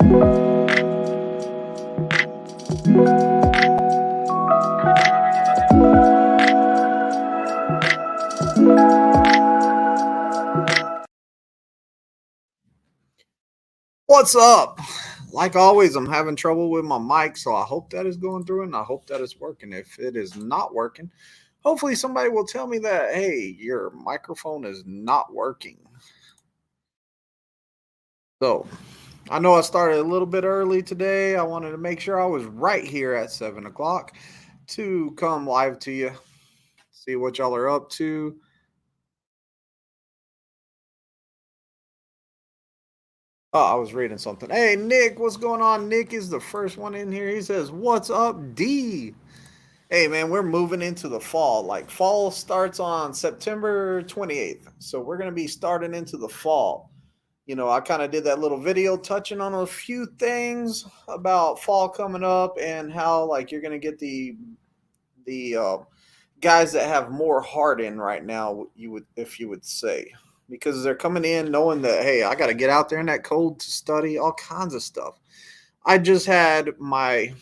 What's up? Like always, I'm having trouble with my mic, so I hope that is going through and I hope that it's working. If it is not working, hopefully somebody will tell me that, hey, your microphone is not working. So I know I started a little bit early today. I wanted to make sure I was right here at 7 o'clock to come live to you, see what y'all are up to. Oh, I was reading something. Hey, Nick, what's going on? Nick is the first one in here. He says, "What's up, D?" Hey, man, we're moving into the fall. Like, fall starts on September 28th. So, we're going to be starting into the fall. I kind of did that little video touching on a few things about fall coming up and how, like, you're going to get the guys that have more heart in right now, if you would say, because they're coming in knowing that, hey, I got to get out there in that cold to study all kinds of stuff. I just had my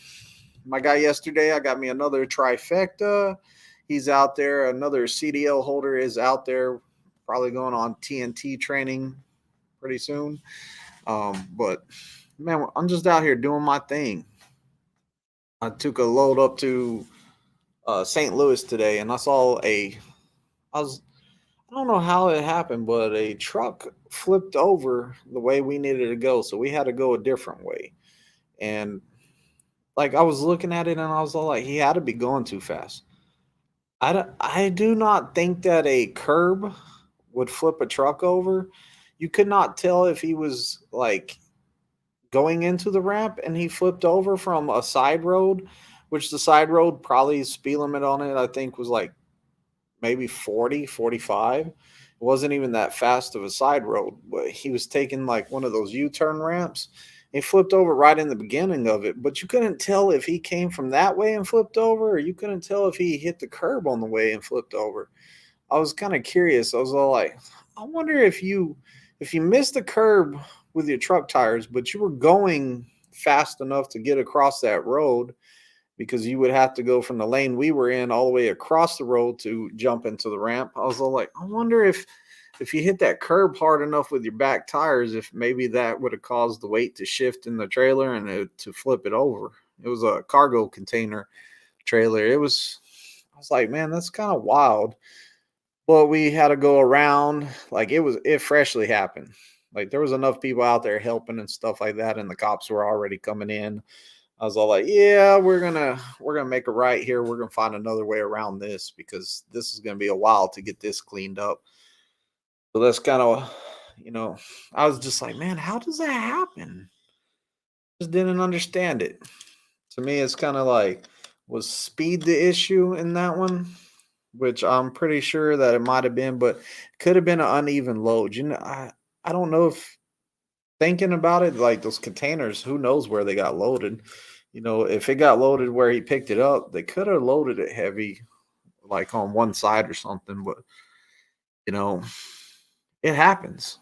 guy yesterday. I got me another trifecta. He's out there. Another CDL holder is out there, probably going on TNT training pretty soon. But man, I'm just out here doing my thing. I took a load up to St. Louis today, and I was, I don't know how it happened, but a truck flipped over the way we needed to go, so we had to go a different way. And like I was looking at it, and I was all like, he had to be going too fast. I do not think that a curb would flip a truck over. You could not tell if he was like going into the ramp and he flipped over from a side road, which the side road probably speed limit on it, I think, was like maybe 40, 45. It wasn't even that fast of a side road, but he was taking like one of those U-turn ramps. He flipped over right in the beginning of it, but you couldn't tell if he came from that way and flipped over, or you couldn't tell if he hit the curb on the way and flipped over. I was kind of curious. I was all like, I wonder if you missed the curb with your truck tires, but you were going fast enough to get across that road, because you would have to go from the lane we were in all the way across the road to jump into the ramp. I was all like, I wonder if you hit that curb hard enough with your back tires, if maybe that would have caused the weight to shift in the trailer and to flip it over. It was a cargo container trailer. I was like, man, that's kind of wild. Well, we had to go around. Like, it freshly happened. Like, there was enough people out there helping and stuff like that, and the cops were already coming in. I was all like, yeah, we're gonna make a right here. We're gonna find another way around this, because this is gonna be a while to get this cleaned up. So that's kind of, I was just like, man, how does that happen? Just didn't understand it. To me, it's kind of like, was speed the issue in that one? Which I'm pretty sure that it might have been, but could have been an uneven load. I don't know, if thinking about it, like those containers, who knows where they got loaded. If it got loaded where he picked it up, they could have loaded it heavy, like on one side or something. But you know, it happens.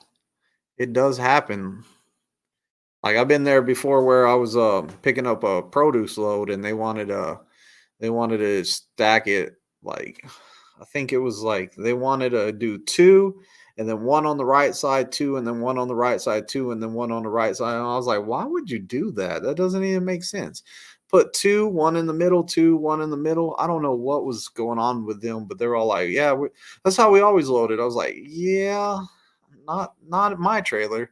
It does happen. Like, I've been there before where I was picking up a produce load, and they wanted to stack it, like, I think it was like they wanted to do two, and then one on the right side, two, and then one on the right side, two, and then one on the right side. And I was like, why would you do that? That doesn't even make sense. Put two, one in the middle, two, one in the middle. I don't know what was going on with them, but they're all like, yeah, that's how we always loaded. I was like, yeah, not my trailer.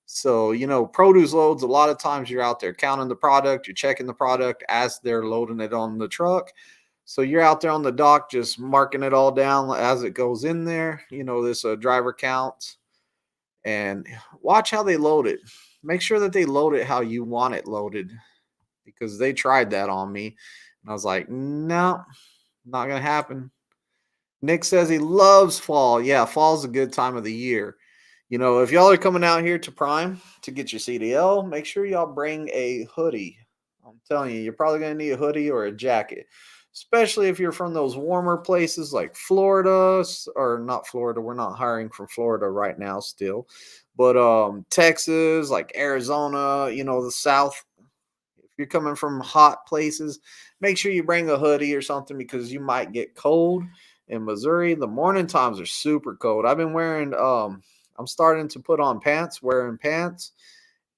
So, produce loads, a lot of times you're out there counting the product, you're checking the product as they're loading it on the truck. So you're out there on the dock just marking it all down as it goes in there. This driver counts, and watch how they load it. Make sure that they load it how you want it loaded, because they tried that on me. And I was like, no, not going to happen. Nick says he loves fall. Yeah, fall's a good time of the year. If y'all are coming out here to Prime to get your CDL, make sure y'all bring a hoodie. I'm telling you, you're probably going to need a hoodie or a jacket, especially if you're from those warmer places like Florida, or not Florida. We're not hiring from Florida right now still. But Texas, like Arizona, the South, if you're coming from hot places, make sure you bring a hoodie or something because you might get cold. In Missouri, the morning times are super cold. I've been wearing I'm starting to put on pants, wearing pants.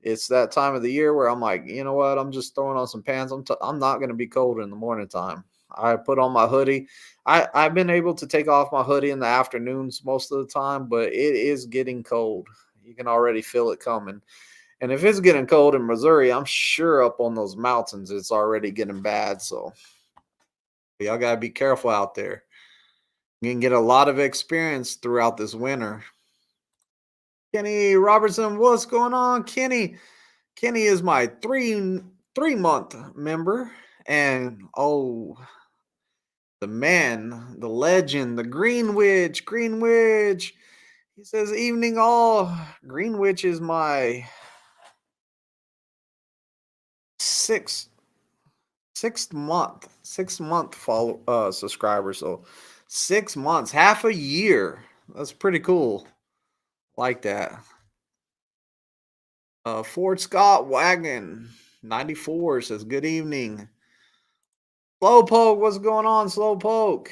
It's that time of the year where I'm like, you know what? I'm just throwing on some pants. I'm not going to be cold in the morning time. I put on my hoodie. I've been able to take off my hoodie in the afternoons most of the time, but it is getting cold. You can already feel it coming. And if it's getting cold in Missouri, I'm sure up on those mountains it's already getting bad. So y'all gotta be careful out there. You can get a lot of experience throughout this winter. Kenny Robertson, what's going on? Kenny is my 3 month member. And the man, the legend, the Greenwich. He says, evening all. Greenwich is my sixth six month follow subscriber. So 6 months, half a year. That's pretty cool. Like that. Ford Scott Wagon 94 says, good evening. Slowpoke, what's going on, Slowpoke?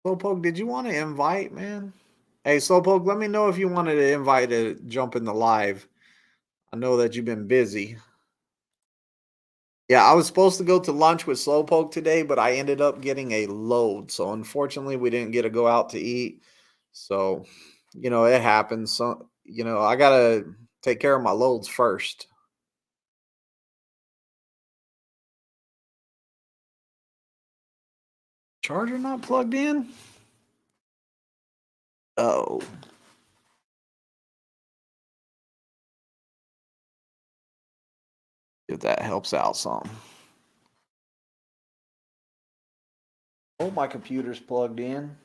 Slowpoke, did you want to invite, man? Hey, Slowpoke, let me know if you wanted to invite to jump in the live. I know that you've been busy. Yeah, I was supposed to go to lunch with Slowpoke today, but I ended up getting a load. So unfortunately, we didn't get to go out to eat. So, it happens. So, I gotta take care of my loads first. Charger not plugged in? Oh, if that helps out some. Oh, my computer's plugged in.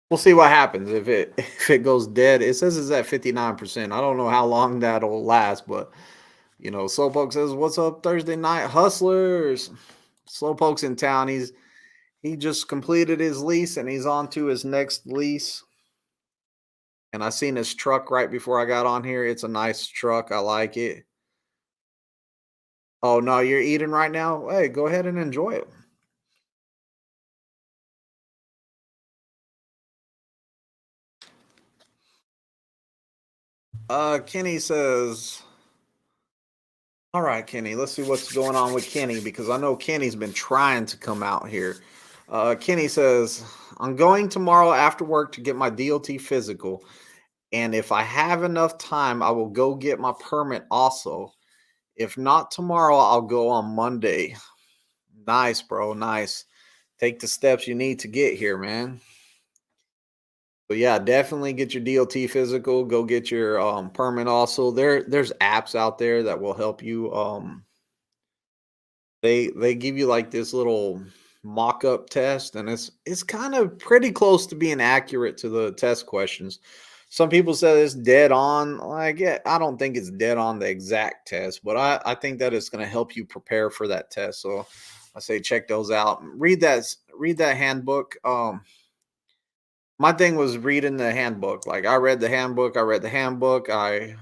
We'll see what happens if it if it goes dead. It says it's at 59%. I don't know how long that'll last, but Slowpoke says, "What's up, Thursday night hustlers?" Slowpoke's in town. He just completed his lease and he's on to his next lease. And I seen his truck right before I got on here. It's a nice truck. I like it. Oh no, you're eating right now? Hey, go ahead and enjoy it. Kenny says, all right, Kenny, let's see what's going on with Kenny because I know Kenny's been trying to come out here. Kenny says, I'm going tomorrow after work to get my DOT physical. And if I have enough time, I will go get my permit also. If not tomorrow, I'll go on Monday. Nice, bro. Nice. Take the steps you need to get here, man. But yeah, definitely get your DOT physical. Go get your permit also. There's apps out there that will help you. They give you like this little mock-up test, and it's kind of pretty close to being accurate to the test questions. Some people say it's dead on. Like, yeah, I don't think it's dead on the exact test, but I think that it's going to help you prepare for that test. So I say check those out. Read that handbook. My thing was reading the handbook. Like I read the handbook. I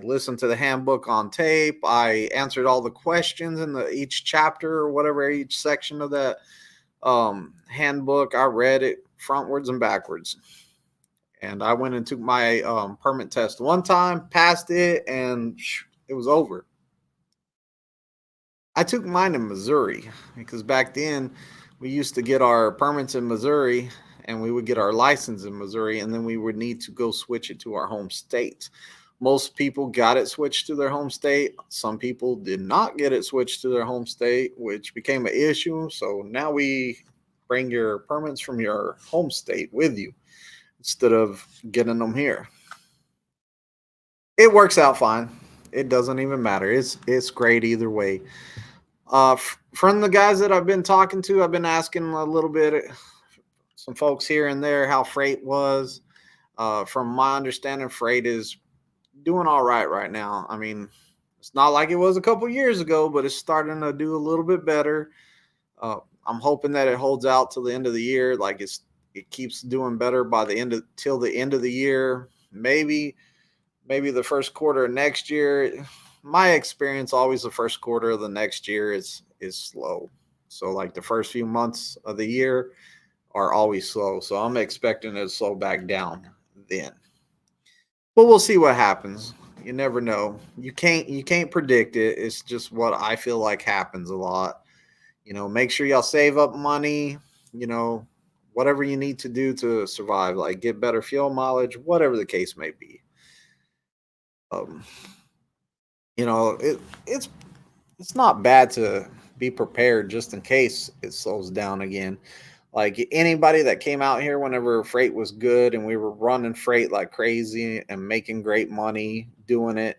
listened to the handbook on tape. I answered all the questions in the each chapter or whatever each section of that handbook. I read it frontwards and backwards. And I went and took my permit test one time, passed it, and it was over. I took mine in Missouri because back then we used to get our permits in Missouri and we would get our license in Missouri and then we would need to go switch it to our home state. Most people got it switched to their home state. Some people did not get it switched to their home state, which became an issue. So now we bring your permits from your home state with you instead of getting them here. It works out fine. It doesn't even matter. It's great either way. From the guys that I've been talking to, I've been asking a little bit, some folks here and there, how freight was. From my understanding, freight is doing all right now. I mean, it's not like it was a couple years ago, but it's starting to do a little bit better. I'm hoping that it holds out till the end of the year. Like it keeps doing better by the end of till the end of the year. Maybe the first quarter of next year. My experience always the first quarter of the next year is slow. So like the first few months of the year are always slow. So I'm expecting it to slow back down then. But we'll see what happens. You never know. You can't predict it. It's just what I feel like happens a lot. Make sure y'all save up money, you know, whatever you need to do to survive, like get better fuel mileage, whatever the case may be. Um, it's it's not bad to be prepared just in case it slows down again. Like anybody that came out here whenever freight was good and we were running freight like crazy and making great money doing it,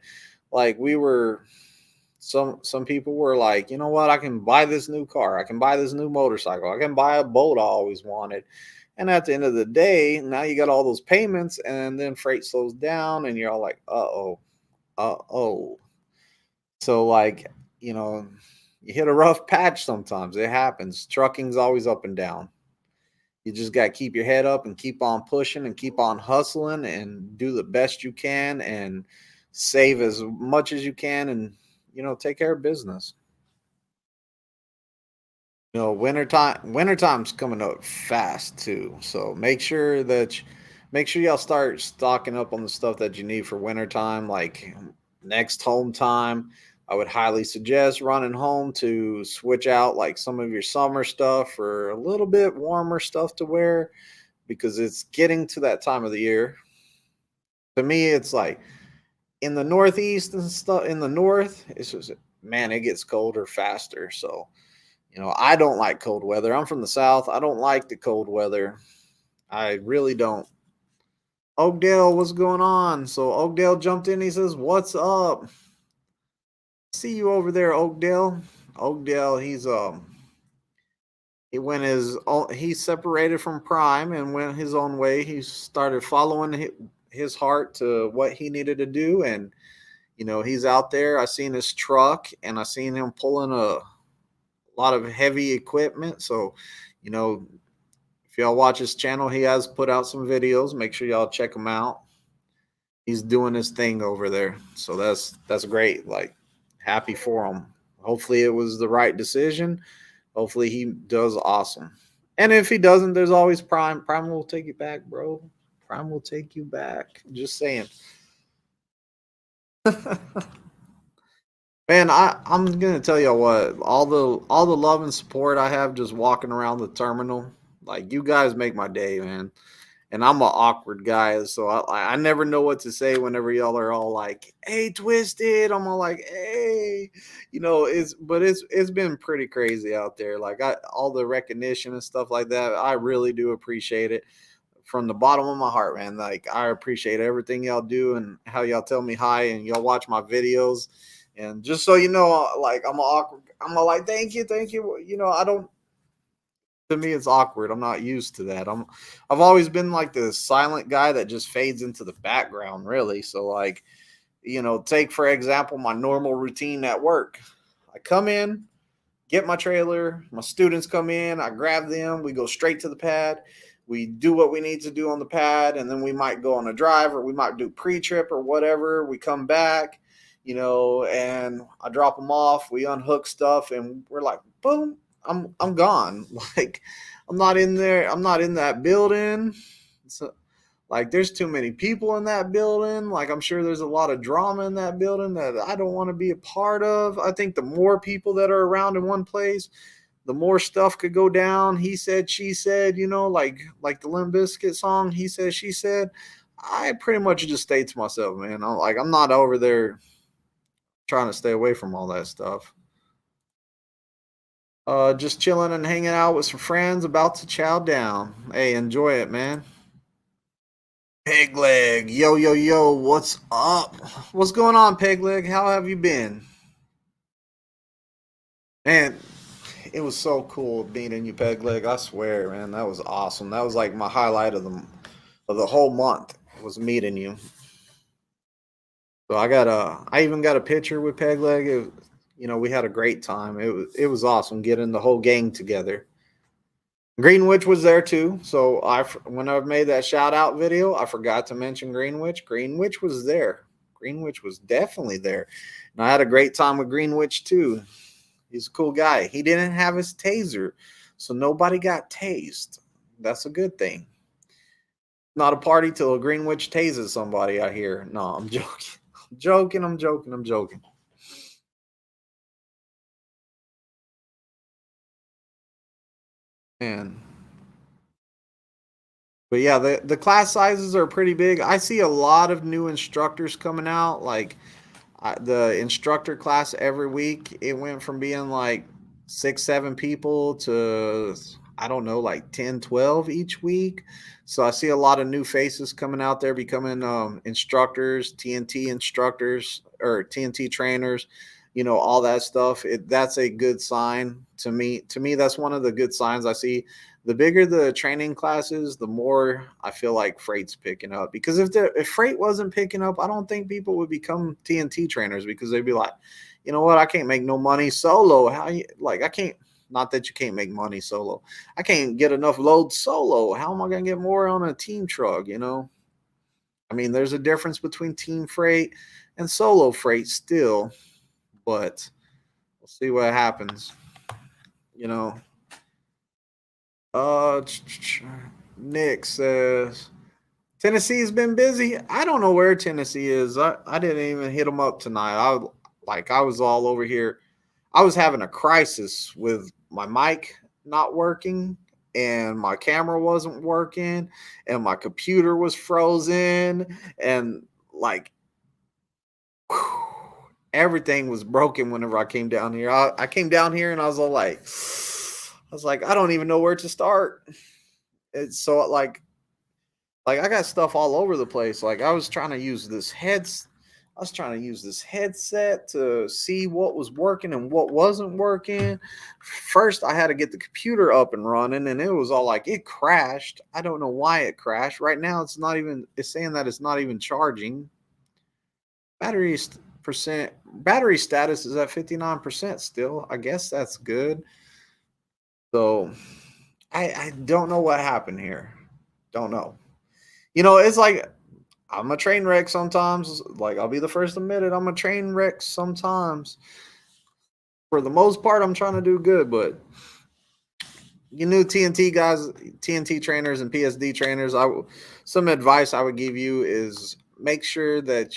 like we were some people were like, you know what, I can buy this new car, I can buy this new motorcycle, I can buy a boat I always wanted. And at the end of the day, now you got all those payments and then freight slows down and you're all like, uh-oh, uh-oh. So like, you know, you hit a rough patch sometimes. It happens. Trucking's always up and down. You just got to keep your head up and keep on pushing and keep on hustling and do the best you can and save as much as you can and take care of business. Wintertime's coming up fast too. So make sure y'all start stocking up on the stuff that you need for wintertime. Like next home time, I would highly suggest running home to switch out like some of your summer stuff for a little bit warmer stuff to wear because it's getting to that time of the year. To me, it's like in the northeast and stuff in the north, it's just man, it gets colder faster. So I don't like cold weather. I'm from the South. I don't like the cold weather. I really don't. Oakdale, what's going on? So Oakdale jumped in. He says, "What's up? See you over there, Oakdale." Oakdale, he separated from Prime and went his own way. He started following his heart to what he needed to do, and he's out there. I seen his truck, and I seen him pulling a lot of heavy equipment. So, you know, if y'all watch his channel, he has put out some videos. Make sure y'all check him out. He's doing his thing over there. So that's great. Like happy for him. Hopefully it was the right decision. Hopefully he does awesome. And if he doesn't, there's always Prime. Prime will take you back, bro. Prime will take you back. Just saying. Man, I'm gonna tell you what, all the love and support I have just walking around the terminal, like you guys make my day, man. And I'm an awkward guy, so I never know what to say whenever y'all are all like, "Hey, Twisted," I'm all like, "Hey," it's been pretty crazy out there. Like all the recognition and stuff like that, I really do appreciate it from the bottom of my heart, man. Like I appreciate everything y'all do and how y'all tell me hi and y'all watch my videos. And just so you know, like I'm awkward. I'm all like, thank you, thank you. I don't. To me, it's awkward. I'm not used to that. I've always been like the silent guy that just fades into the background, really. So like, take for example my normal routine at work. I come in, get my trailer, my students come in, I grab them, we go straight to the pad, we do what we need to do on the pad, and then we might go on a drive or we might do pre-trip or whatever. We come back, and I drop them off, we unhook stuff, and we're like, boom, I'm gone. Like I'm not in there, I'm not in that building. So like there's too many people in that building. Like I'm sure there's a lot of drama in that building that I don't want to be a part of. I think the more people that are around in one place, the more stuff could go down. He said, she said, like the Limp Bizkit song, he said, she said. I pretty much just stay to myself, man. I'm not over there trying to stay away from all that stuff. Just chilling and hanging out with some friends, about to chow down. Hey, enjoy it, man. Peg leg, yo, yo, yo, what's up? What's going on, Peg leg? How have you been? Man, it was so cool meeting you, Peg leg. I swear, man, that was awesome. That was like my highlight of the whole month was meeting you. So I even got a picture with Peg leg. It, we had a great time. It was awesome getting the whole gang together. Greenwich was there too. So when I made that shout out video, I forgot to mention Greenwich. Greenwich was there. Greenwich was definitely there. And I had a great time with Greenwich too. He's a cool guy. He didn't have his taser, so nobody got tased. That's a good thing. Not a party till Greenwich tases somebody, I hear. No, I'm joking. I'm joking. I'm joking. I'm joking. Man. But yeah, the class sizes are pretty big. I see a lot of new instructors coming out. Like the instructor class every week, it went from being like 6 7 people to I don't know, like 10 12 each week. So I see a lot of new faces coming out there becoming instructors, TNT instructors, or TNT trainers, all that stuff. That's a good sign To me, that's one of the good signs I see. The bigger the training classes, the more I feel like freight's picking up. Because if freight wasn't picking up, I don't think people would become TNT trainers, because they'd be like, you know what, I can't make no money solo. How you like I can't Not that you can't make money solo. I can't get enough load solo. How am I gonna get more on a team truck? I mean, there's a difference between team freight and solo freight still, but we'll see what happens. You know. Uh Nick says Tennessee's been busy. I don't know where Tennessee is. I didn't even hit them up tonight. I was all over here. I was having a crisis with my mic not working, and my camera wasn't working, and my computer was frozen, and like everything was broken whenever I came down here. I came down here and I was all like, I don't even know where to start. It's so like I got stuff all over the place. Like I was trying to use this headset to see what was working and what wasn't working. First, I had to get the computer up and running, and it was all like it crashed. I don't know why it crashed. Right now, it's saying that it's not even charging. Battery battery status is at 59% still. I guess that's good. So I don't know what happened here. Don't know. It's like I'm a train wreck sometimes. Like, I'll be the first to admit it. I'm a train wreck sometimes. For the most part, I'm trying to do good, but you new TNT guys, TNT trainers and PSD trainers, some advice I would give you is make sure that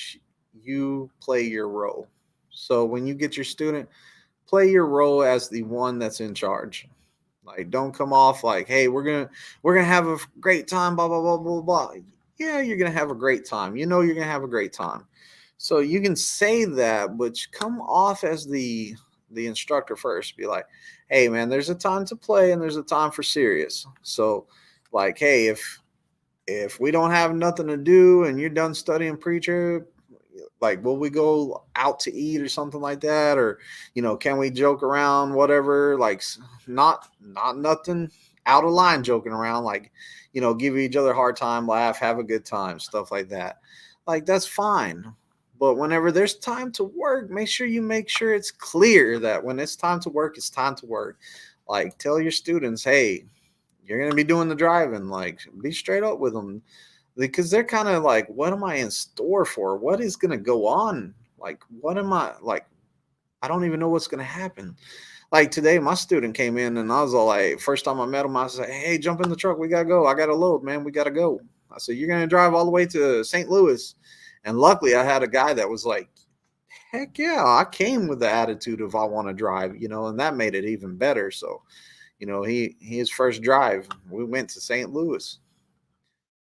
you play your role. So when you get your student, play your role as the one that's in charge. Like, don't come off like, hey, we're gonna have a great time, blah blah blah blah blah. Yeah, you're gonna have a great time. You're gonna have a great time. So you can say that, but come off as the instructor first. Be like, hey man, there's a time to play and there's a time for serious. So, like, hey, if we don't have nothing to do and you're done studying preacher, like, will we go out to eat or something like that? Or, can we joke around, whatever? Like, not nothing out of line joking around, like, give each other a hard time, laugh, have a good time, stuff like that. Like, that's fine. But whenever there's time to work, make sure it's clear that when it's time to work, it's time to work. Like, tell your students, hey, you're going to be doing the driving. Like, be straight up with them, because they're kind of like, what am I in store for? What is going to go on? Like, what am I like? I don't even know what's going to happen. Like today, my student came in and I was all like, first time I met him, I was like, hey, jump in the truck. We got to go. I got to load, man. We got to go. I said, you're going to drive all the way to St. Louis. And luckily, I had a guy that was like, heck yeah, I came with the attitude of I want to drive, and that made it even better. So, his first drive, we went to St. Louis.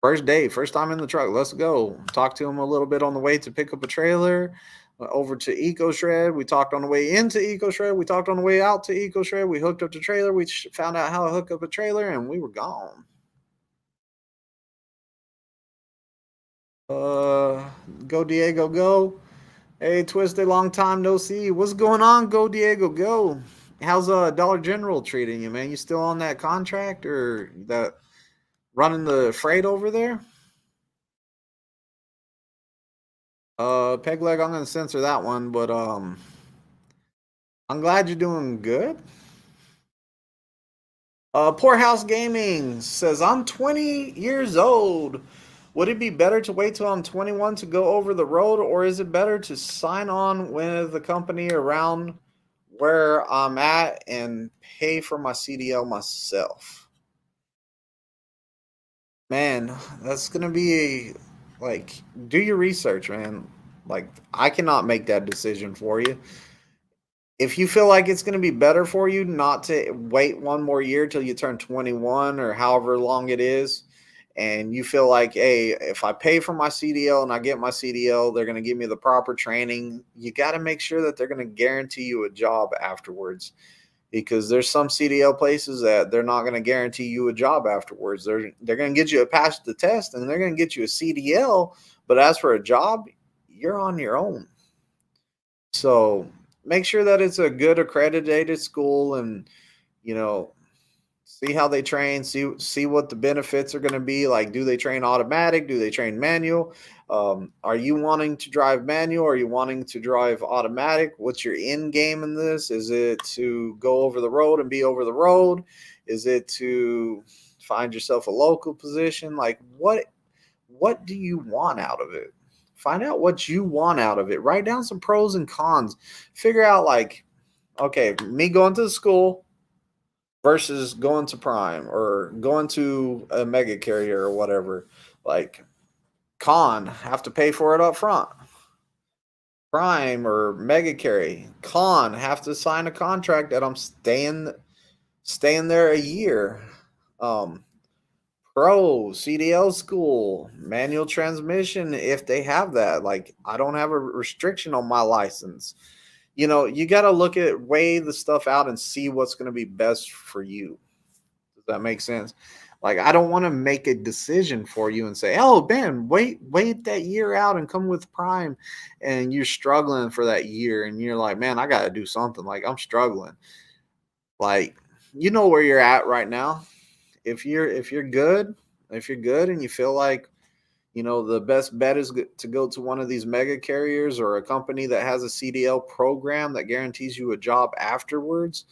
First day, first time in the truck. Let's go. Talked to him a little bit on the way to pick up a trailer. Over to Eco Shred. We talked on the way into Eco Shred. We talked on the way out to Eco Shred. We hooked up the trailer. We found out how to hook up a trailer, and we were gone. Uh, Go Diego, go. Hey, Twisted, long time no see. What's going on? Go Diego, go. How's Dollar General treating you, man? You still on that contract, or that running the freight over there? Peg leg, I'm gonna censor that one, but I'm glad you're doing good. Poorhouse Gaming says, I'm 20 years old. Would it be better to wait till I'm 21 to go over the road, or is it better to sign on with the company around where I'm at and pay for my CDL myself? Man, that's gonna be like, do your research, man. Like, I cannot make that decision for you. If you feel like it's going to be better for you not to wait one more year till you turn 21 or however long it is, and you feel like, hey, if I pay for my CDL and I get my CDL, they're going to give me the proper training, you got to make sure that they're going to guarantee you a job afterwards, because there's some CDL places that they're not going to guarantee you a job afterwards. They're going to get you a pass the test and they're going to get you a CDL, but as for a job, you're on your own. So make sure that it's a good accredited school, and you know, see how they train, see what the benefits are going to be. Like, do they train automatic? Do they train manual? Are you wanting to drive manual? Are you wanting to drive automatic? What's your end game in this? Is it to go over the road and be over the road? Is it to find yourself a local position? Like, what do you want out of it? Find out what you want out of it. Write down some pros and cons. Figure out, like, okay, me going to the school versus going to Prime or going to a mega carrier or whatever. Like, con, have to pay for it up front. Prime or mega carry, con, have to sign a contract that I'm staying there a year. Um, Pro, CDL school, manual transmission, if they have that. Like, I don't have a restriction on my license. You got to weigh the stuff out and see what's going to be best for you. Does that make sense? Like, I don't want to make a decision for you and say, oh, Ben, wait that year out and come with Prime. And you're struggling for that year. And you're like, man, I got to do something. Like, I'm struggling. Like, you know where you're at right now. If you're good and you feel like the best bet is to go to one of these mega carriers or a company that has a CDL program that guarantees you a job afterwards,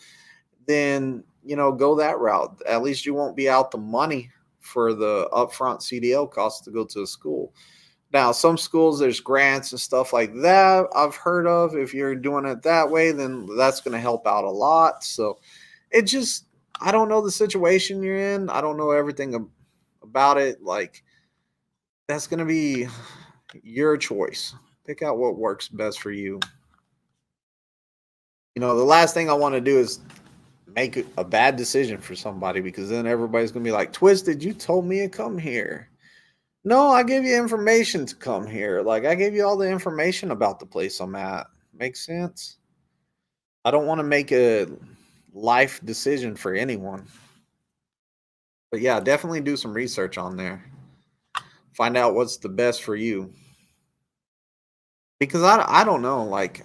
then go that route. At least you won't be out the money for the upfront CDL costs to go to a school. Now, some schools, there's grants and stuff like that I've heard of. If you're doing it that way, then that's going to help out a lot. So it just, I don't know the situation you're in. I don't know everything about it. Like, that's going to be your choice. Pick out what works best for you. The last thing I want to do is make a bad decision for somebody, because then everybody's going to be like, Twisted, you told me to come here. No, I gave you information to come here. Like, I gave you all the information about the place I'm at. Makes sense? I don't want to make a life decision for anyone. But yeah, definitely do some research on there. Find out what's the best for you. Because I don't know, like,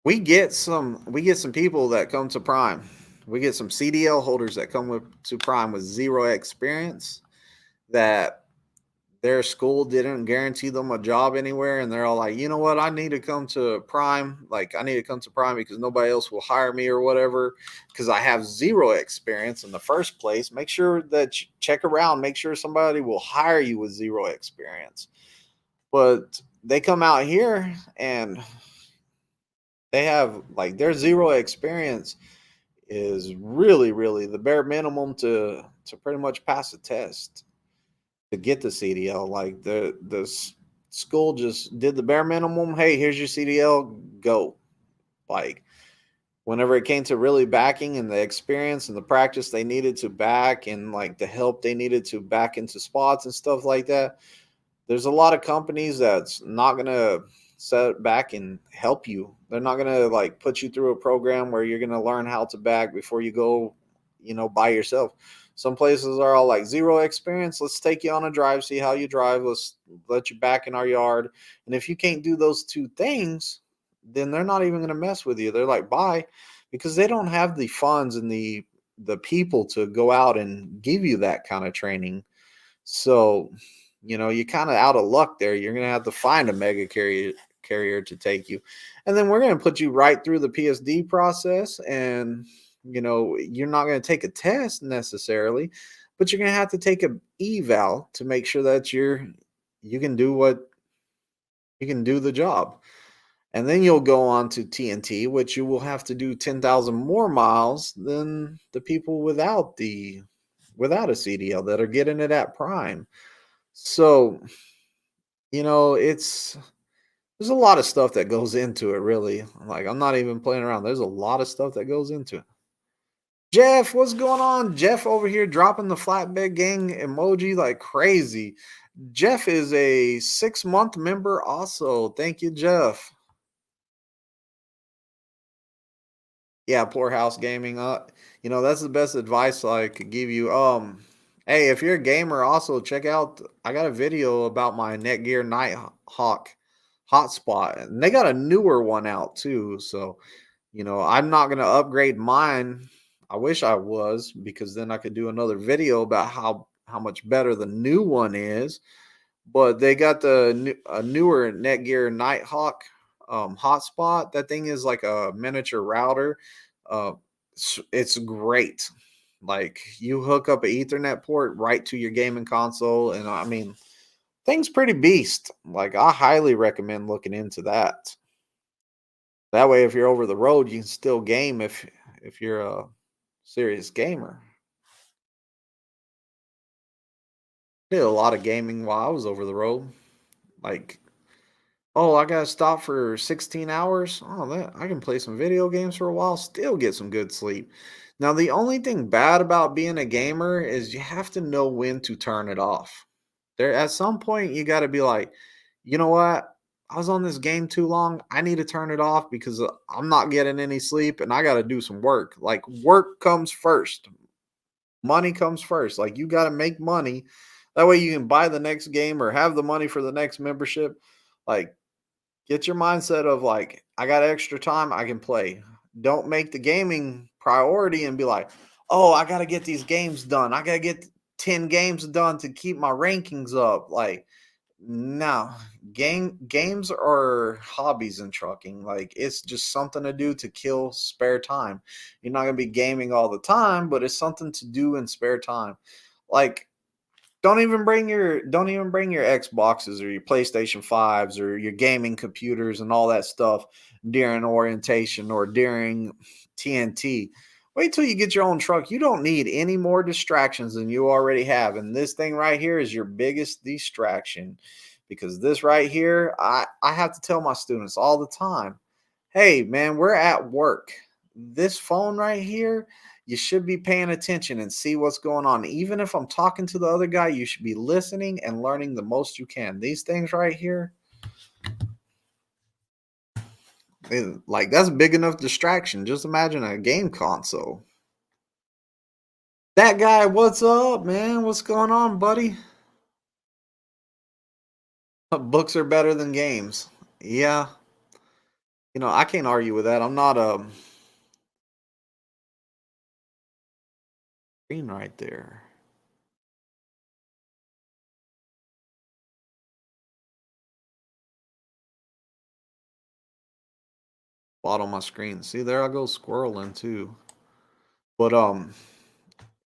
we get some people that come to Prime. We get some CDL holders that come to Prime with zero experience, that their school didn't guarantee them a job anywhere, and they're all like, you know what, I need to come to Prime. Like, I need to come to Prime because nobody else will hire me or whatever, because I have zero experience in the first place. Make sure that you check around, make sure somebody will hire you with zero experience. But they come out here and they have, like, their zero experience is really, really the bare minimum to pretty much pass a test to get the CDL. Like, the school just did the bare minimum. Hey, here's your CDL, go. Like, whenever it came to really backing and the experience and the practice they needed to back, and like the help they needed to back into spots and stuff like that, there's a lot of companies that's not going to set back and help you. They're not going to, like, put you through a program where you're going to learn how to back before you go, by yourself. Some places are all like, zero experience. Let's take you on a drive, see how you drive. Let's let you back in our yard. And if you can't do those two things, then they're not even going to mess with you. They're like, bye, because they don't have the funds and the people to go out and give you that kind of training. So, you're kind of out of luck there. You're going to have to find a mega carrier to take you. And then we're going to put you right through the PSD process. And, you're not going to take a test necessarily, but you're going to have to take a eval to make sure that you can do what you can do the job. And then you'll go on to TNT, which you will have to do 10,000 more miles than the people without a CDL that are getting it at prime. So, it's there's a lot of stuff that goes into it, really. Like, I'm not even playing around. There's a lot of stuff that goes into it. Jeff, what's going on? Jeff over here dropping the flatbed gang emoji like crazy. Jeff is a 6-month member also. Thank you, Jeff. Yeah, Poorhouse Gaming. That's the best advice I could give you. Hey, if you're a gamer, also check out. I got a video about my Netgear Nighthawk hotspot, and they got a newer one out too. So, I'm not gonna upgrade mine. I wish I was, because then I could do another video about how much better the new one is. But they got a newer Netgear Nighthawk hotspot. That thing is like a miniature router. It's great. Like, you hook up an Ethernet port right to your gaming console, and I mean, thing's pretty beast. Like, I highly recommend looking into that. That way, if you're over the road, you can still game if you're a serious gamer. Did a lot of gaming while I was over the road. Like, oh, I gotta stop for 16 hours. Oh, that I can play some video games for a while, still get some good sleep. Now, the only thing bad about being a gamer is you have to know when to turn it off. There, at some point, you got to be like, you know what? I was on this game too long. I need to turn it off because I'm not getting any sleep and I got to do some work. Like, work comes first, money comes first. Like, you got to make money. That way, you can buy the next game or have the money for the next membership. Like, get your mindset of like, I got extra time, I can play. Don't make the gaming priority and be like, oh, I got to get these games done. I got to get 10 games done to keep my rankings up. Like, no, games are hobbies in trucking. Like, it's just something to do to kill spare time. You're not gonna be gaming all the time, but it's something to do in spare time. Like, don't even bring your Xboxes or your PlayStation 5s or your gaming computers and all that stuff during orientation or during TNT. Wait till you get your own truck. You don't need any more distractions than you already have. And this thing right here is your biggest distraction, because this right here, I have to tell my students all the time, hey, man, we're at work. This phone right here, you should be paying attention and see what's going on. Even if I'm talking to the other guy, you should be listening and learning the most you can. These things right here, like, that's a big enough distraction. Just imagine a game console. That guy, what's up, man? What's going on, buddy? Books are better than games. Yeah, I can't argue with that. I'm not a screen right there. Bottom of my screen. See, there I go squirreling too. But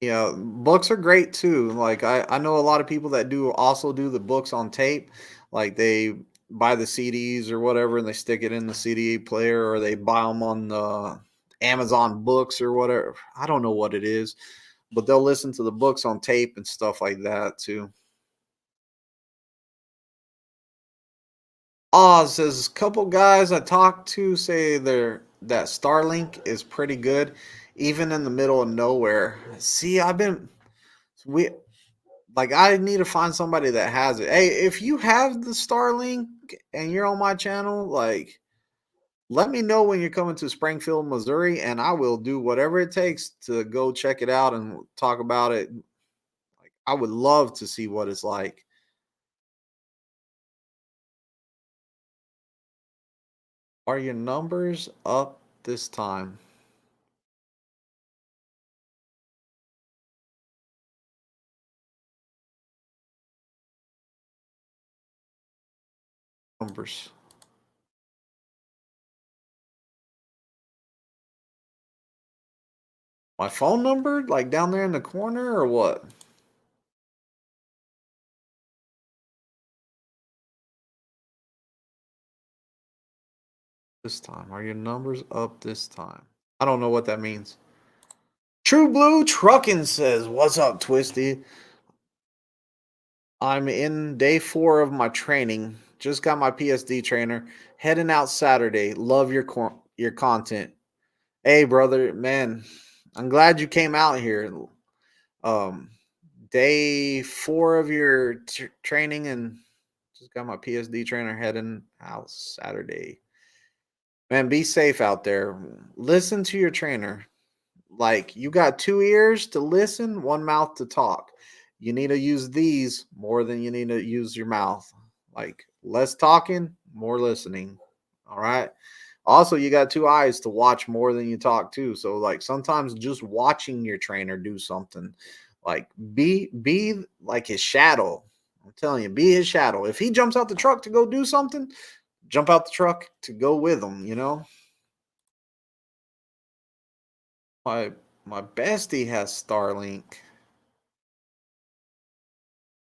yeah, books are great too. Like, I know a lot of people that do the books on tape. Like, they buy the CDs or whatever and they stick it in the CD player, or they buy them on the Amazon Books or whatever. I don't know what it is, but they'll listen to the books on tape and stuff like that too. Oz says a couple guys I talked to say that Starlink is pretty good, even in the middle of nowhere. See, we like, I need to find somebody that has it. Hey, if you have the Starlink and you're on my channel, like, let me know when you're coming to Springfield, Missouri, and I will do whatever it takes to go check it out and talk about it. Like, I would love to see what it's like. Are your numbers up this time? Numbers. My phone number, like down there in the corner, or what? This time. Are your numbers up this time? I don't know what that means. True Blue Truckin' says, "What's up, Twisty? I'm in day 4 of my training. Just got my PSD trainer. Heading out Saturday. Love your content. Hey, brother, man, I'm glad you came out here. Um, day 4 of your training, and just got my PSD trainer heading out Saturday. Man, be safe out there. Listen to your trainer. Like, you got 2 ears to listen, 1 mouth to talk. You need to use these more than you need to use your mouth. Like, less talking, more listening. All right. Also, you got 2 eyes to watch more than you talk too. So, like, sometimes just watching your trainer do something, like, be like his shadow. I'm telling you, be his shadow. If he jumps out the truck to go do something, jump out the truck to go with him, you know? My my bestie has Starlink.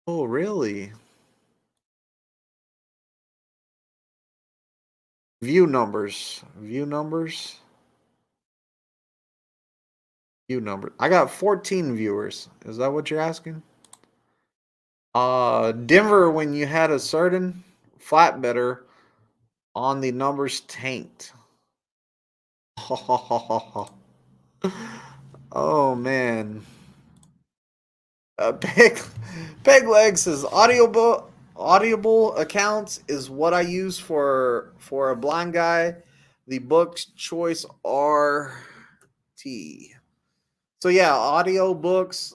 Oh, really? View numbers. View numbers. View number. I got 14 viewers. Is that what you're asking? Denver, when you had a certain flatbedder on the numbers tanked. Oh man. Peg Peg Leg says audible accounts is what I use for a blind guy. The book's choice RT. So yeah, audiobooks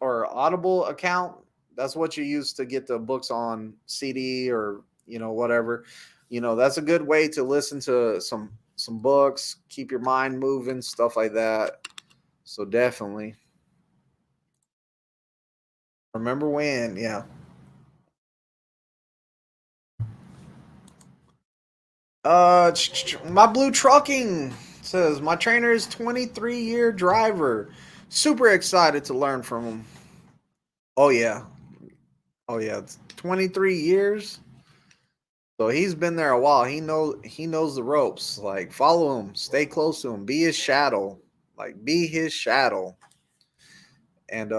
or Audible account, that's what you use to get the books on CD or, whatever. That's a good way to listen to some books, keep your mind moving, stuff like that. So definitely. Remember when? Yeah. My blue trucking says my trainer is 23-year driver. Super excited to learn from him. Oh yeah. Oh yeah. It's 23 years. So he's been there a while. He knows the ropes. Like, follow him, stay close to him, be his shadow. Like, be his shadow. And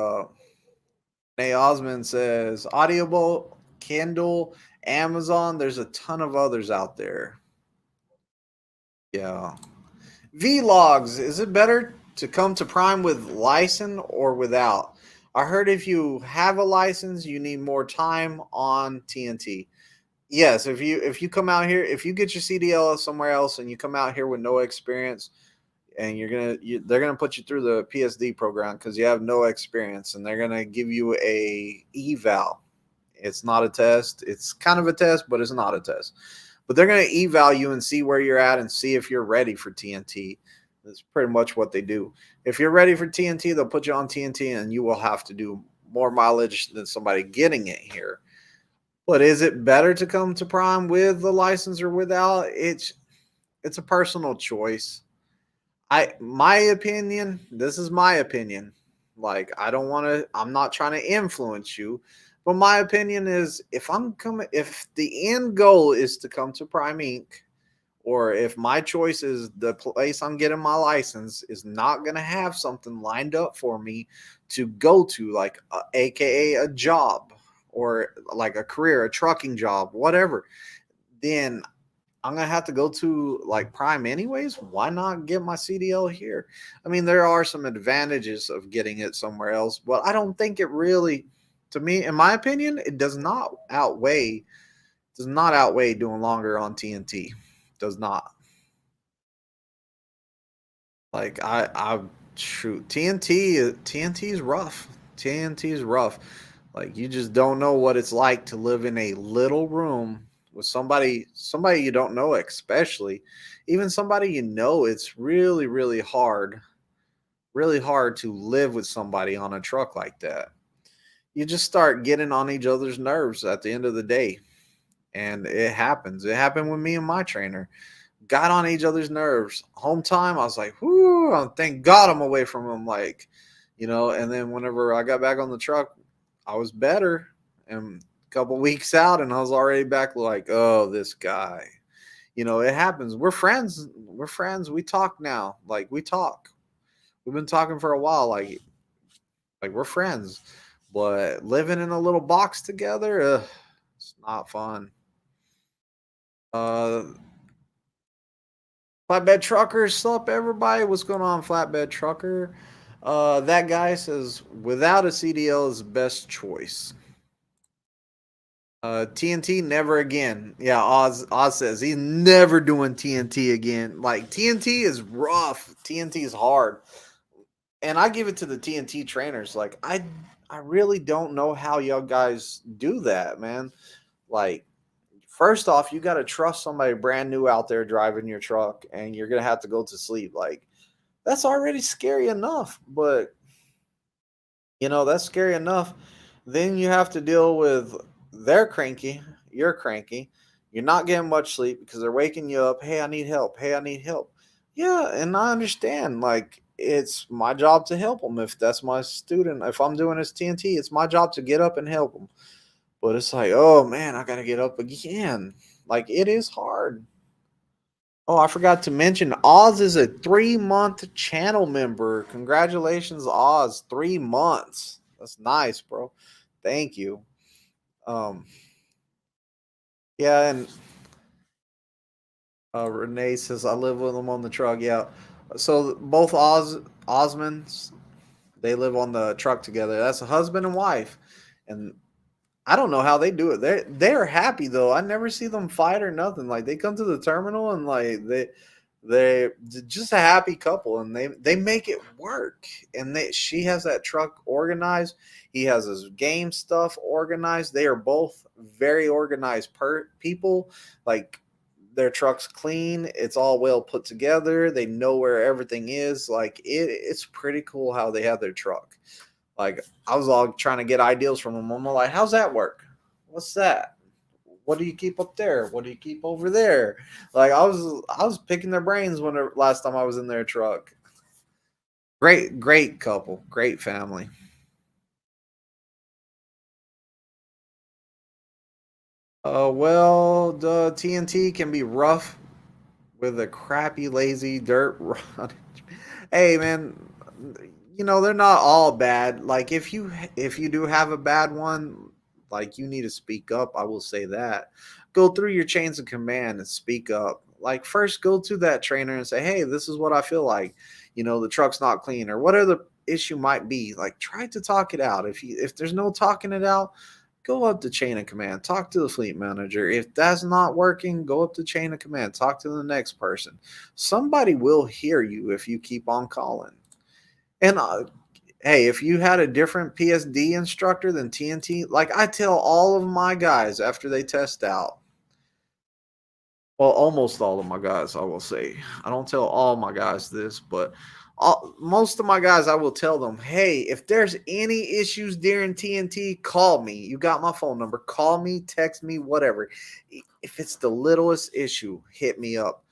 Nate Osmond says Audible, Kindle, Amazon. There's a ton of others out there. Yeah. Vlogs. Is it better to come to Prime with license or without? I heard if you have a license, you need more time on TNT. Yes, if you come out here, if you get your CDL somewhere else and you come out here with no experience, and they're gonna put you through the PSD program because you have no experience, and they're gonna give you a eval. It's not a test. It's kind of a test, but it's not a test. But they're gonna eval you and see where you're at and see if you're ready for TNT. That's pretty much what they do. If you're ready for TNT, they'll put you on TNT, and you will have to do more mileage than somebody getting it here. But is it better to come to Prime with the license or without? It's a personal choice. My opinion, this is my opinion. Like, I'm not trying to influence you, but my opinion is if the end goal is to come to Prime Inc., or if my choice is the place I'm getting my license is not going to have something lined up for me to go to, like AKA a job or like a career, a trucking job, whatever, then I'm gonna have to go to like Prime anyways. Why not get my CDL here? I mean, there are some advantages of getting it somewhere else, but I don't think it really, to me, in my opinion, it does not outweigh doing longer on TNT. Does not. Like, I shoot, TNT is rough. TNT is rough. Like, you just don't know what it's like to live in a little room with somebody you don't know, especially even somebody you know. It's really hard to live with somebody on a truck like that. You just start getting on each other's nerves at the end of the day, and it happens. It happened with me and my trainer. got on each other's nerves. Home time, I was like, whoo, thank God I'm away from him. Like, and then whenever I got back on the truck, I was better. And a couple weeks out, and I was already back like, oh, this guy. It happens. We're friends. We're friends. We talk now. Like, we talk. We've been talking for a while. Like we're friends. But living in a little box together, it's not fun. Uh, Flatbed trucker, sup everybody? What's going on, flatbed trucker? That guy says without a CDL is the best choice. TNT never again. Yeah, Oz says he's never doing TNT again. Like TNT is rough. TNT is hard. And I give it to the TNT trainers. Like I really don't know how y'all guys do that, man. Like first off, you got to trust somebody brand new out there driving your truck, and you're gonna have to go to sleep. Like that's already scary enough, but that's scary enough. Then you have to deal with they're cranky, you're cranky, you're not getting much sleep because they're waking you up. Hey, I need help. Hey, I need help. Yeah, and I understand. Like it's my job to help them. If that's my student, if I'm doing this TNT, it's my job to get up and help them. But it's like, oh man, I gotta get up again. Like it is hard. Oh, I forgot to mention, Oz is a 3-month channel member. Congratulations, Oz. 3 months. That's nice, bro. Thank you. Um, yeah, and Renee says I live with them on the truck. Yeah. So both Osmonds, they live on the truck together. That's a husband and wife. And I don't know how they do it. They're happy though. I never see them fight or nothing. Like they come to the terminal and like they just a happy couple, and they make it work. And she has that truck organized. He has his game stuff organized. They are both very organized people. Like their truck's clean. It's all well put together. They know where everything is. Like it's pretty cool how they have their truck. Like I was all trying to get ideas from them. I'm like, how's that work? What's that? What do you keep up there? What do you keep over there? Like I was picking their brains when last time I was in their truck. Great couple, great family. Well, the TNT can be rough with a crappy, lazy dirt run. Hey, man, they're not all bad. Like if you do have a bad one, like you need to speak up. I will say that. Go through your chains of command and speak up. Like first, go to that trainer and say, "Hey, this is what I feel like. The truck's not clean, or whatever the issue might be. Like try to talk it out. If there's no talking it out, go up the chain of command, talk to the fleet manager. If that's not working, go up the chain of command, talk to the next person. Somebody will hear you if you keep on calling. And hey, if you had a different PSD instructor than TNT, like I tell all of my guys after they test out, well, almost all of my guys, I will say. I don't tell all my guys this, but most of my guys, I will tell them, hey, if there's any issues during TNT, call me. You got my phone number. Call me, text me, whatever. If it's the littlest issue, hit me up.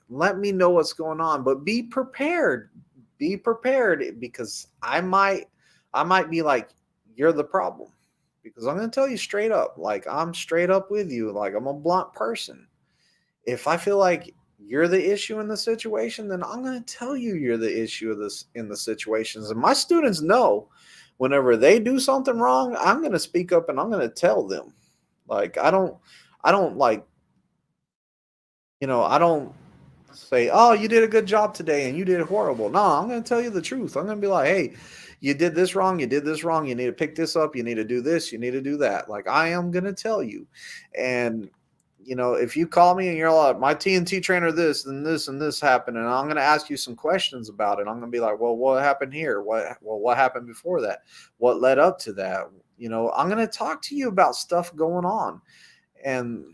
Let me know what's going on, but be prepared. Be prepared because I might be like, you're the problem. Because I'm going to tell you straight up, like I'm straight up with you. Like I'm a blunt person. If I feel like you're the issue in the situation, then I'm going to tell you you're the issue of this in the situations. And my students know whenever they do something wrong, I'm going to speak up and I'm going to tell them. Like I don't like, I don't say, "Oh, you did a good job today and you did horrible." No, I'm going to tell you the truth. I'm going to be like, "Hey, you did this wrong. You did this wrong. You need to pick this up. You need to do this. You need to do that." Like I am going to tell you. And if you call me and you're like, my TNT trainer, this and this happened, and I'm going to ask you some questions about it. I'm going to be like, well, what happened here? What happened before that? What led up to that? I'm going to talk to you about stuff going on, and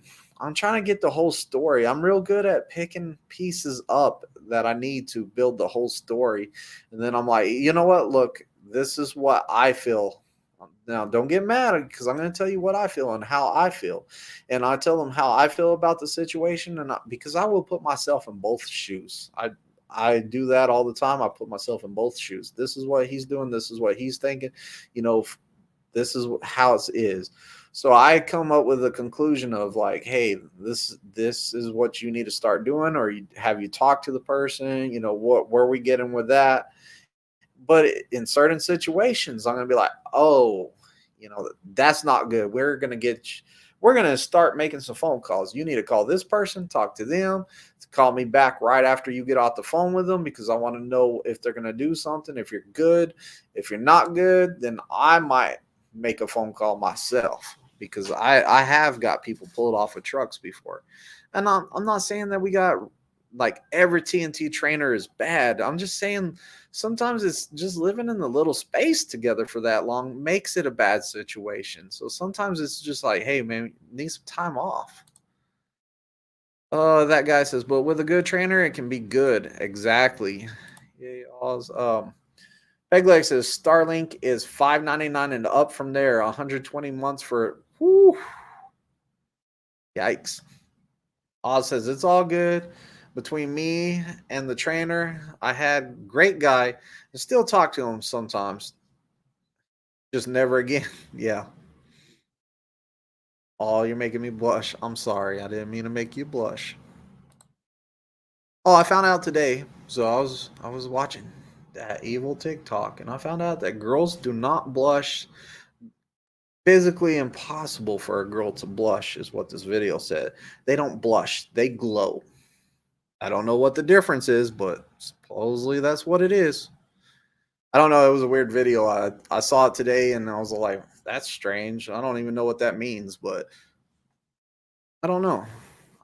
I'm trying to get the whole story. I'm real good at picking pieces up that I need to build the whole story. And then I'm like, you know what? Look, this is what I feel. Now, don't get mad because I'm going to tell you what I feel and how I feel. And I tell them how I feel about the situation, and because I will put myself in both shoes. I do that all the time. I put myself in both shoes. This is what he's doing. This is what he's thinking. You know, this is how it is. So I come up with a conclusion of like, hey, this is what you need to start doing, or have you talked to the person? You know, what where we getting with that? But in certain situations, I'm gonna be like, oh, that's not good. We're gonna start making some phone calls. You need to call this person, talk to them, call me back right after you get off the phone with them because I want to know if they're gonna do something. If you're good, if you're not good, then I might make a phone call myself because I have got people pulled off of trucks before, and I'm not saying that we got like every TNT trainer is bad. I'm just saying sometimes it's just living in the little space together for that long makes it a bad situation. So sometimes it's just like, hey man, need some time off. That guy says, but with a good trainer, it can be good. Exactly. Yeah. Pegleg says Starlink is $5.99 and up from there. 120 months for. Whew, yikes. Oz says it's all good. Between me and the trainer, I had great guy. I still talk to him sometimes. Just never again. Yeah. Oh, you're making me blush. I'm sorry. I didn't mean to make you blush. Oh, I found out today. So I was watching that evil TikTok and I found out that girls do not blush. Physically impossible for a girl to blush is what this video said. They don't blush. They glow. I don't know what the difference is, but supposedly that's what it is. I don't know. It was a weird video. I saw it today and I was like, that's strange. I don't even know what that means, but I don't know.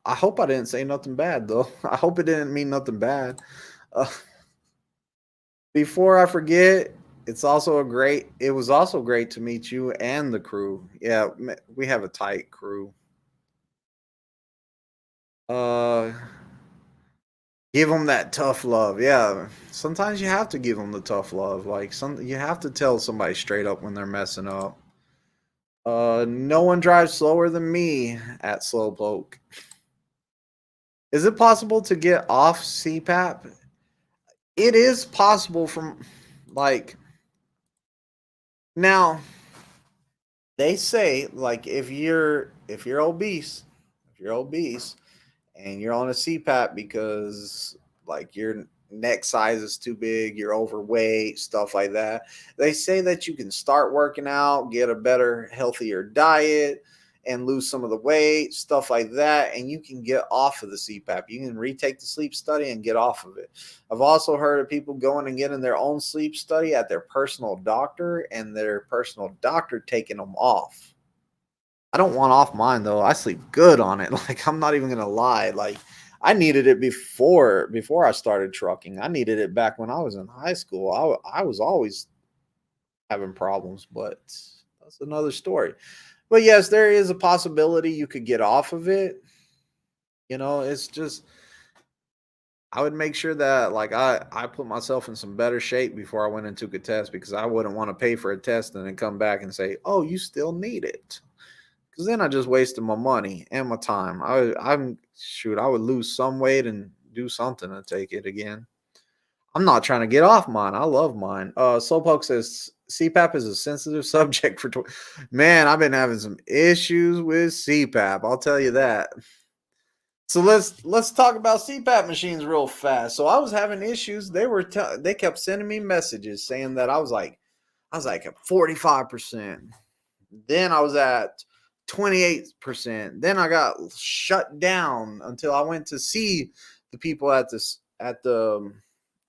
I hope I didn't say nothing bad though. I hope it didn't mean nothing bad. Uh, Before I forget, it was also great to meet you and the crew. Yeah, we have a tight crew. Uh Give them that tough love. Yeah. Sometimes you have to give them the tough love. Like you have to tell somebody straight up when they're messing up. No one drives slower than me at Slowpoke. Is it possible to get off CPAP? It is possible from like now they say like if you're obese and you're on a CPAP because like your neck size is too big, you're overweight, stuff like that. They say that you can start working out, get a better, healthier diet, and lose some of the weight, stuff like that, and you can get off of the CPAP. You can retake the sleep study and get off of it. I've also heard of people going and getting their own sleep study at their personal doctor and their personal doctor taking them off. I don't want off mine though. I sleep good on it. Like I'm not even gonna lie. Like I needed it before I started trucking. I needed it back when I was in high school. I was always having problems, but that's another story. But yes, there is a possibility you could get off of it. It's just I would make sure that like I put myself in some better shape before I went and took a test because I wouldn't want to pay for a test and then come back and say, "Oh, you still need it." Because then I just wasted my money and my time. I would lose some weight and do something to take it again. I'm not trying to get off mine. I love mine. Slowpoke says CPAP is a sensitive subject for man. I've been having some issues with CPAP. I'll tell you that. So let's talk about CPAP machines real fast. So I was having issues. They kept sending me messages saying that I was like at 45%. Then I was at 28%. Then I got shut down until I went to see the people at the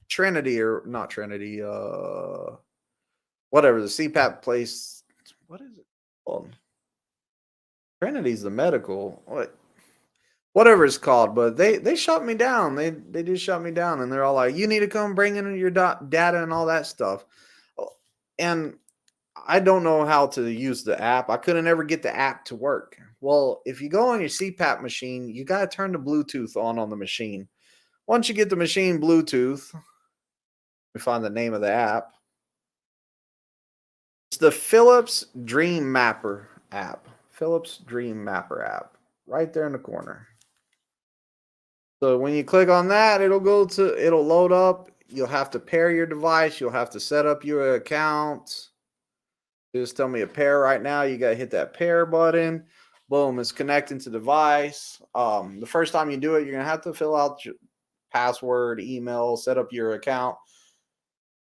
Trinity or not Trinity, whatever the CPAP place. What is it called? Trinity's the medical. Whatever it's called, but they shut me down. They just shut me down, and they're all like, "You need to come bring in your data and all that stuff." And I don't know how to use the app. I couldn't ever get the app to work. Well, if you go on your CPAP machine, you got to turn the Bluetooth on the machine. Once you get the machine Bluetooth, we find the name of the app. the Philips Dream Mapper app. Philips Dream Mapper app. Right there in the corner. So when you click on that, it'll load up. You'll have to pair your device. You'll have to set up your account. Just tell me a pair right now. You got to hit that pair button. Boom, it's connecting to the device. The first time you do it, you're going to have to fill out your password, email, set up your account.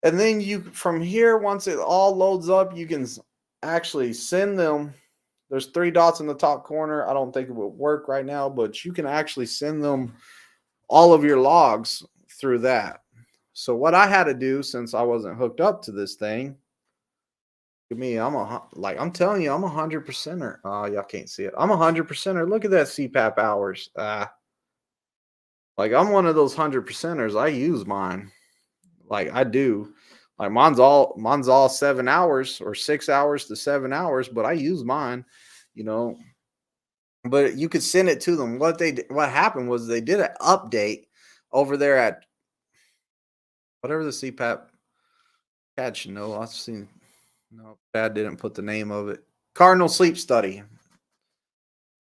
And then from here, once it all loads up, you can actually send them. There's 3 dots in the top corner. I don't think it would work right now, but you can actually send them all of your logs through that. So what I had to do, since I wasn't hooked up to this thing, me, I'm telling you, I'm 100%er. Oh, y'all can't see it. I'm 100%er. Look at that CPAP hours. Like I'm one of those 100%ers. I use mine. Like I do. Like mine's all 7 hours or 6 hours to 7 hours, but I use mine, you know. But you could send it to them. What happened was they did an update over there at whatever the CPAP Chad should know. I've seen no, Chad didn't put the name of it. Cardinal Sleep Study.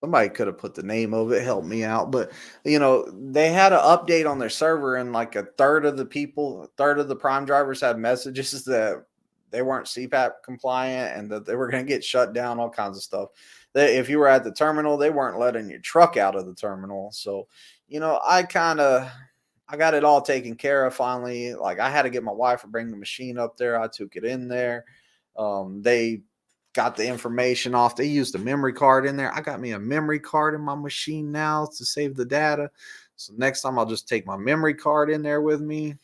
Somebody could have put the name of it, help me out. But they had an update on their server, and like a third of the Prime drivers had messages that they weren't CPAP compliant and that they were going to get shut down, all kinds of stuff. If you were at the terminal, they weren't letting your truck out of the terminal. So, I got it all taken care of finally. Like I had to get my wife to bring the machine up there. I took it in there. They got the information off. They used a memory card in there. I got me a memory card in my machine now to save the data. So next time I'll just take my memory card in there with me.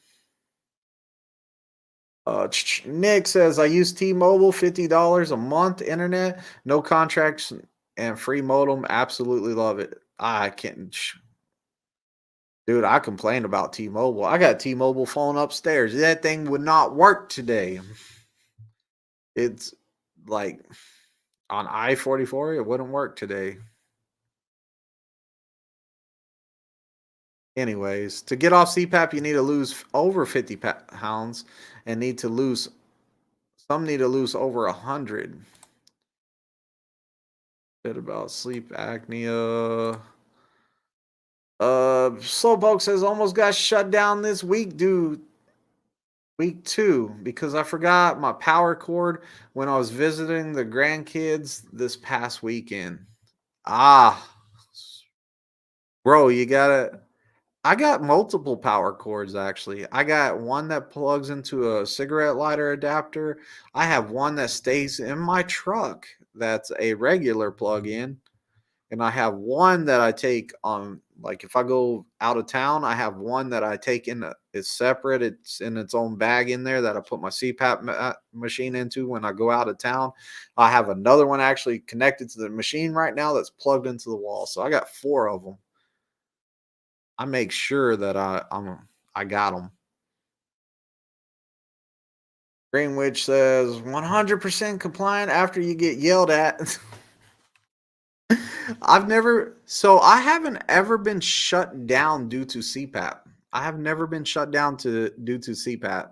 Nick says, I use T-Mobile, $50 a month internet, no contracts and free modem. Absolutely love it. I can't. Dude, I complained about T-Mobile. I got a T-Mobile phone upstairs. That thing would not work today. It's like on I-44, it wouldn't work today. Anyways, to get off CPAP, you need to lose over 50 pounds and some need to lose over 100. Bit about sleep apnea. Slowpoke says almost got shut down this week, dude. Week 2, because I forgot my power cord when I was visiting the grandkids this past weekend. Bro, I got multiple power cords actually. I got one that plugs into a cigarette lighter adapter. I have one that stays in my truck that's a regular plug-in. And I have one that I take on, like if I go out of town, I have one that I take it's separate. It's in its own bag in there that I put my CPAP machine into when I go out of town. I have another one actually connected to the machine right now that's plugged into the wall. So I got 4 of them. I make sure that I got them. Greenwich says 100% compliant after you get yelled at. I haven't ever been shut down due to CPAP. I have never been shut down due to CPAP.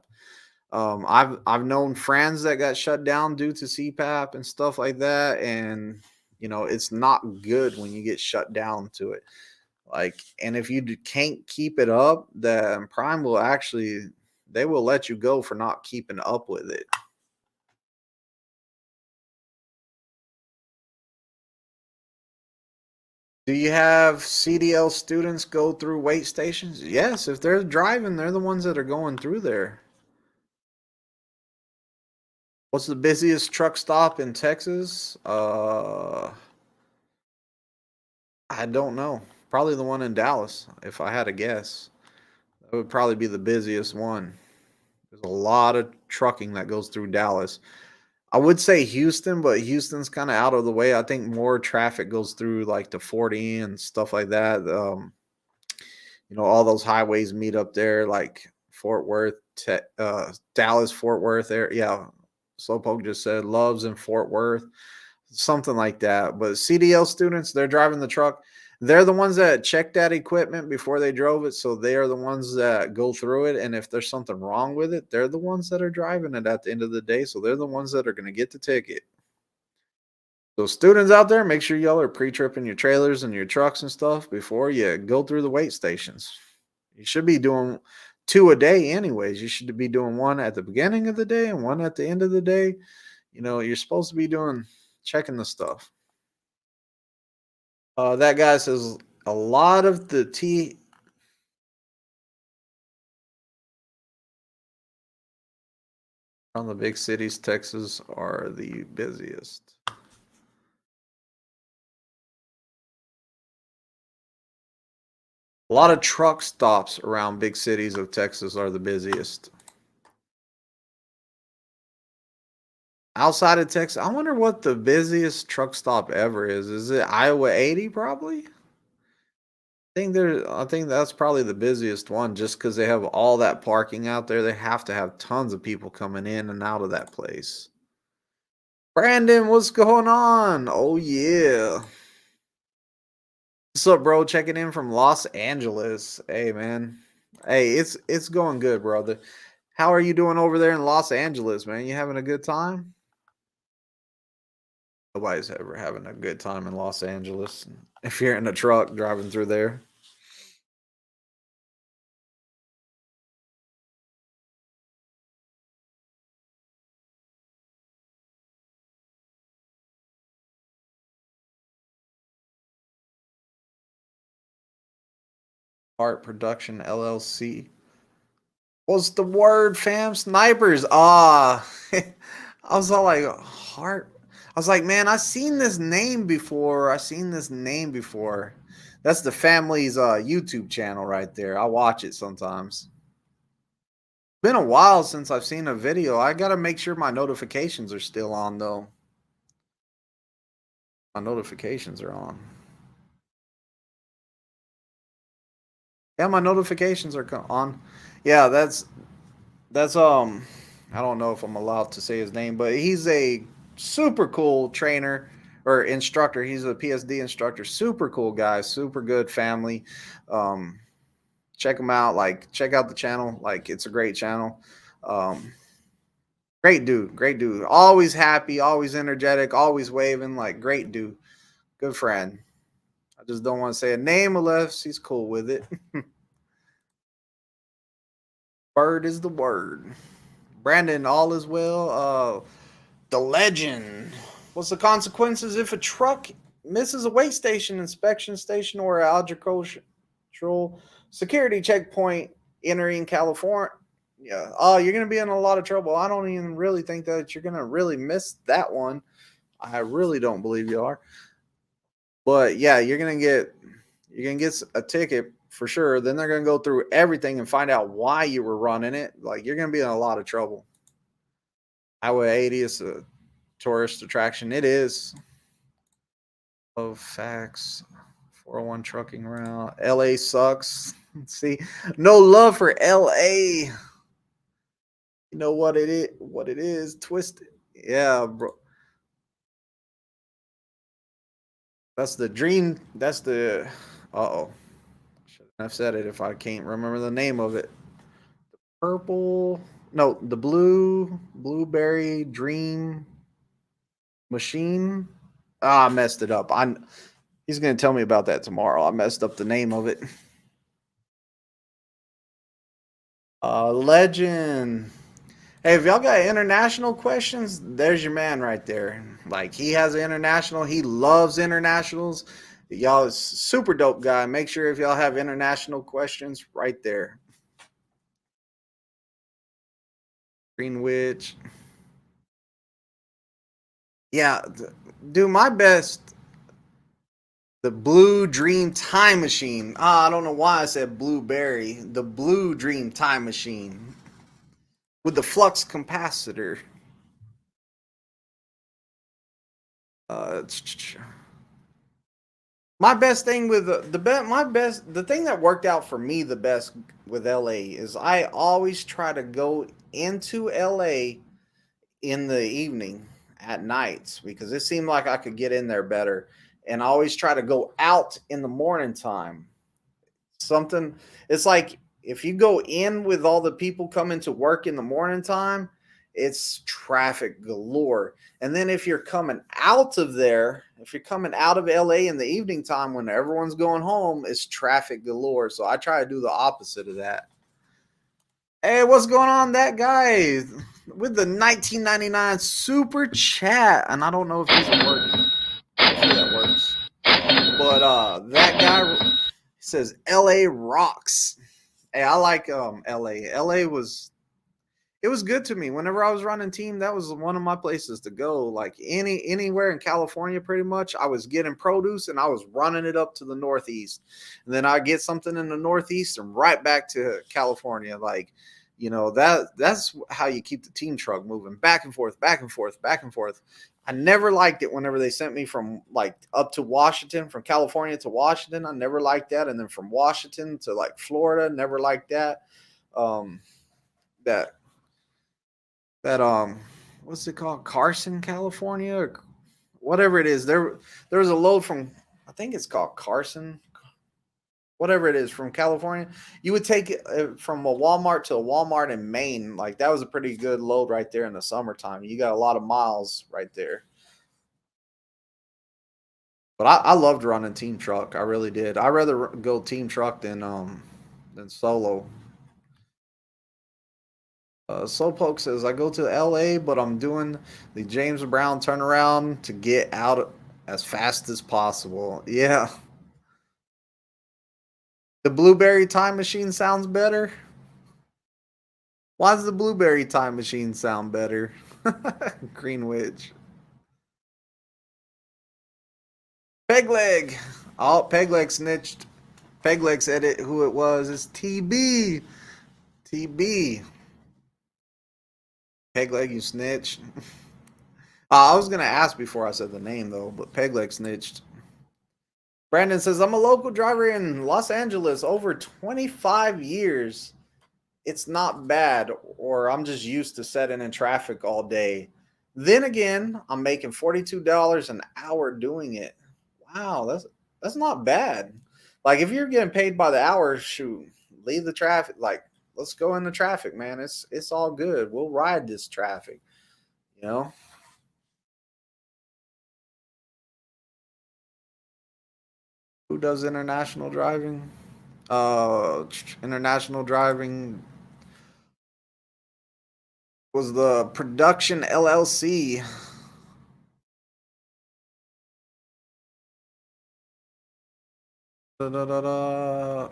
I've known friends that got shut down due to CPAP and stuff like that, and it's not good when you get shut down to it. Like, and if you can't keep it up, then Prime they will let you go for not keeping up with it. Do you have CDL students go through wait stations? Yes, if they're driving, they're the ones that are going through there. What's the busiest truck stop in Texas? I don't know. Probably the one in Dallas, if I had to guess. That would probably be the busiest one. There's a lot of trucking that goes through Dallas. I would say Houston, but Houston's kind of out of the way. I think more traffic goes through like the 40 and stuff like that. All those highways meet up there, like Fort Worth, Dallas, Fort Worth there. Yeah, Slowpoke just said Loves in Fort Worth, something like that. But CDL students, they're driving the truck. They're the ones that check that equipment before they drove it, so they are the ones that go through it, and if there's something wrong with it, they're the ones that are driving it at the end of the day, so they're the ones that are gonna get the ticket. So students out there, make sure y'all are pre-tripping your trailers and your trucks and stuff before you go through the weight stations. You should be doing 2 a day anyways. You should be doing 1 at the beginning of the day and 1 at the end of the day. You're supposed to be doing checking the stuff. That guy says a lot of the T around the big cities, Texas are the busiest. A lot of truck stops around big cities of Texas are the busiest. Outside of Texas, I wonder what the busiest truck stop ever is. Is it Iowa 80 probably? I think that's probably the busiest one just because they have all that parking out there. They have to have tons of people coming in and out of that place. Brandon, what's going on? Oh yeah. What's up, bro? Checking in from Los Angeles. Hey man. Hey, it's going good, brother. How are you doing over there in Los Angeles, man? You having a good time? Nobody's ever having a good time in Los Angeles. If you're in a truck driving through there. Art Production LLC. What's the word, fam? Snipers. Ah. I was all like, heart. I was like, man, I seen this name before. I seen this name before. That's the family's YouTube channel right there. I watch it sometimes. Been a while since I've seen a video. I gotta make sure my notifications are still on though. My notifications are on. Yeah, my notifications are on. Yeah, that's I don't know if I'm allowed to say his name, but he's a super cool trainer or instructor. He's a PSD instructor. Super cool guy, super good family. Um check him out, like check out the channel. Like it's a great channel. Um great dude, great dude. Always happy, always energetic, always waving, like great dude. Good friend. I just don't want to say a name unless he's cool with it. Bird is the word. Brandon, all is well. The legend. What's the consequences if a truck misses a weigh station, inspection station, or agricultural security checkpoint entering California? Yeah. Oh, you're going to be in a lot of trouble. I don't even really think that you're going to really miss that one. I really don't believe you are. But yeah, you're gonna get a ticket for sure. Then they're gonna go through everything and find out why you were running it. Like you're gonna be in a lot of trouble. Highway 80 is a tourist attraction. It is. Of facts. 401 trucking route. LA sucks. See, no love for LA. You know what it is? What it is? Twisted. Yeah, bro. That's the dream. That's the. Uh oh. I've said it if I can't remember the name of it. Purple. No, the blueberry dream machine. Ah, I messed it up. He's gonna tell me about that tomorrow. I messed up the name of it. Legend. Hey, if y'all got international questions, there's your man right there. Like he has an international. He loves internationals. Y'all is super dope guy. Make sure if y'all have international questions, right there. Greenwich. Yeah, do my best. The Blue Dream Time Machine. I don't know why I said blueberry. The Blue Dream Time Machine with the flux capacitor. Uh, my best thing with the thing that worked out for me the best with LA is I always try to go into LA in the evening at nights because it seemed like I could get in there better. and I always try to go out in the morning time. Something, it's like if you go in with all the people coming to work in the morning time, it's traffic galore. And then if you're coming out of there, if you're coming out of LA in the evening time when everyone's going home, it's traffic galore. So I try to do the opposite of that. Hey, what's going on? That guy with the 1999 super chat, and I don't know if he's working. Hopefully that works. But that guy says LA rocks. Hey, I like LA. LA was, it was good to me. Whenever I was running team, that was one of my places to go. Like anywhere in California, pretty much. I was getting produce and I was running it up to the Northeast. And then I get something in the Northeast and right back to California. Like, that's how you keep the team truck moving back and forth, back and forth, back and forth. I never liked it whenever they sent me from like up to Washington, from California to Washington. I never liked that. And then from Washington to like Florida, never liked that. Um, that that what's it called, Carson, California, or whatever it is. There was a load from, I think it's called Carson, whatever it is, from California. You would take it from a Walmart to a Walmart in Maine. Like that was a pretty good load right there in the summertime. You got a lot of miles right there. But I loved running team truck. I really did. I rather go team truck than solo. Slowpoke says, I go to LA, but I'm doing the James Brown turnaround to get out as fast as possible. Yeah. The Blueberry Time Machine sounds better. Why does the Blueberry Time Machine sound better? Greenwich. Pegleg. Oh, Pegleg snitched. Pegleg said it, who it was. It's TB. TB. Pegleg, you snitch. I was going to ask before I said the name, though, but Pegleg snitched. Brandon says, I'm a local driver in Los Angeles over 25 years. It's not bad, or I'm just used to sitting in traffic all day. Then again, I'm making $42 an hour doing it. Wow, that's not bad. Like if you're getting paid by the hour, shoot, leave the traffic. Like let's go in the traffic, man. It's all good. We'll ride this traffic, you know. Who does international driving? International driving was the Production LLC. Da, da, da, da.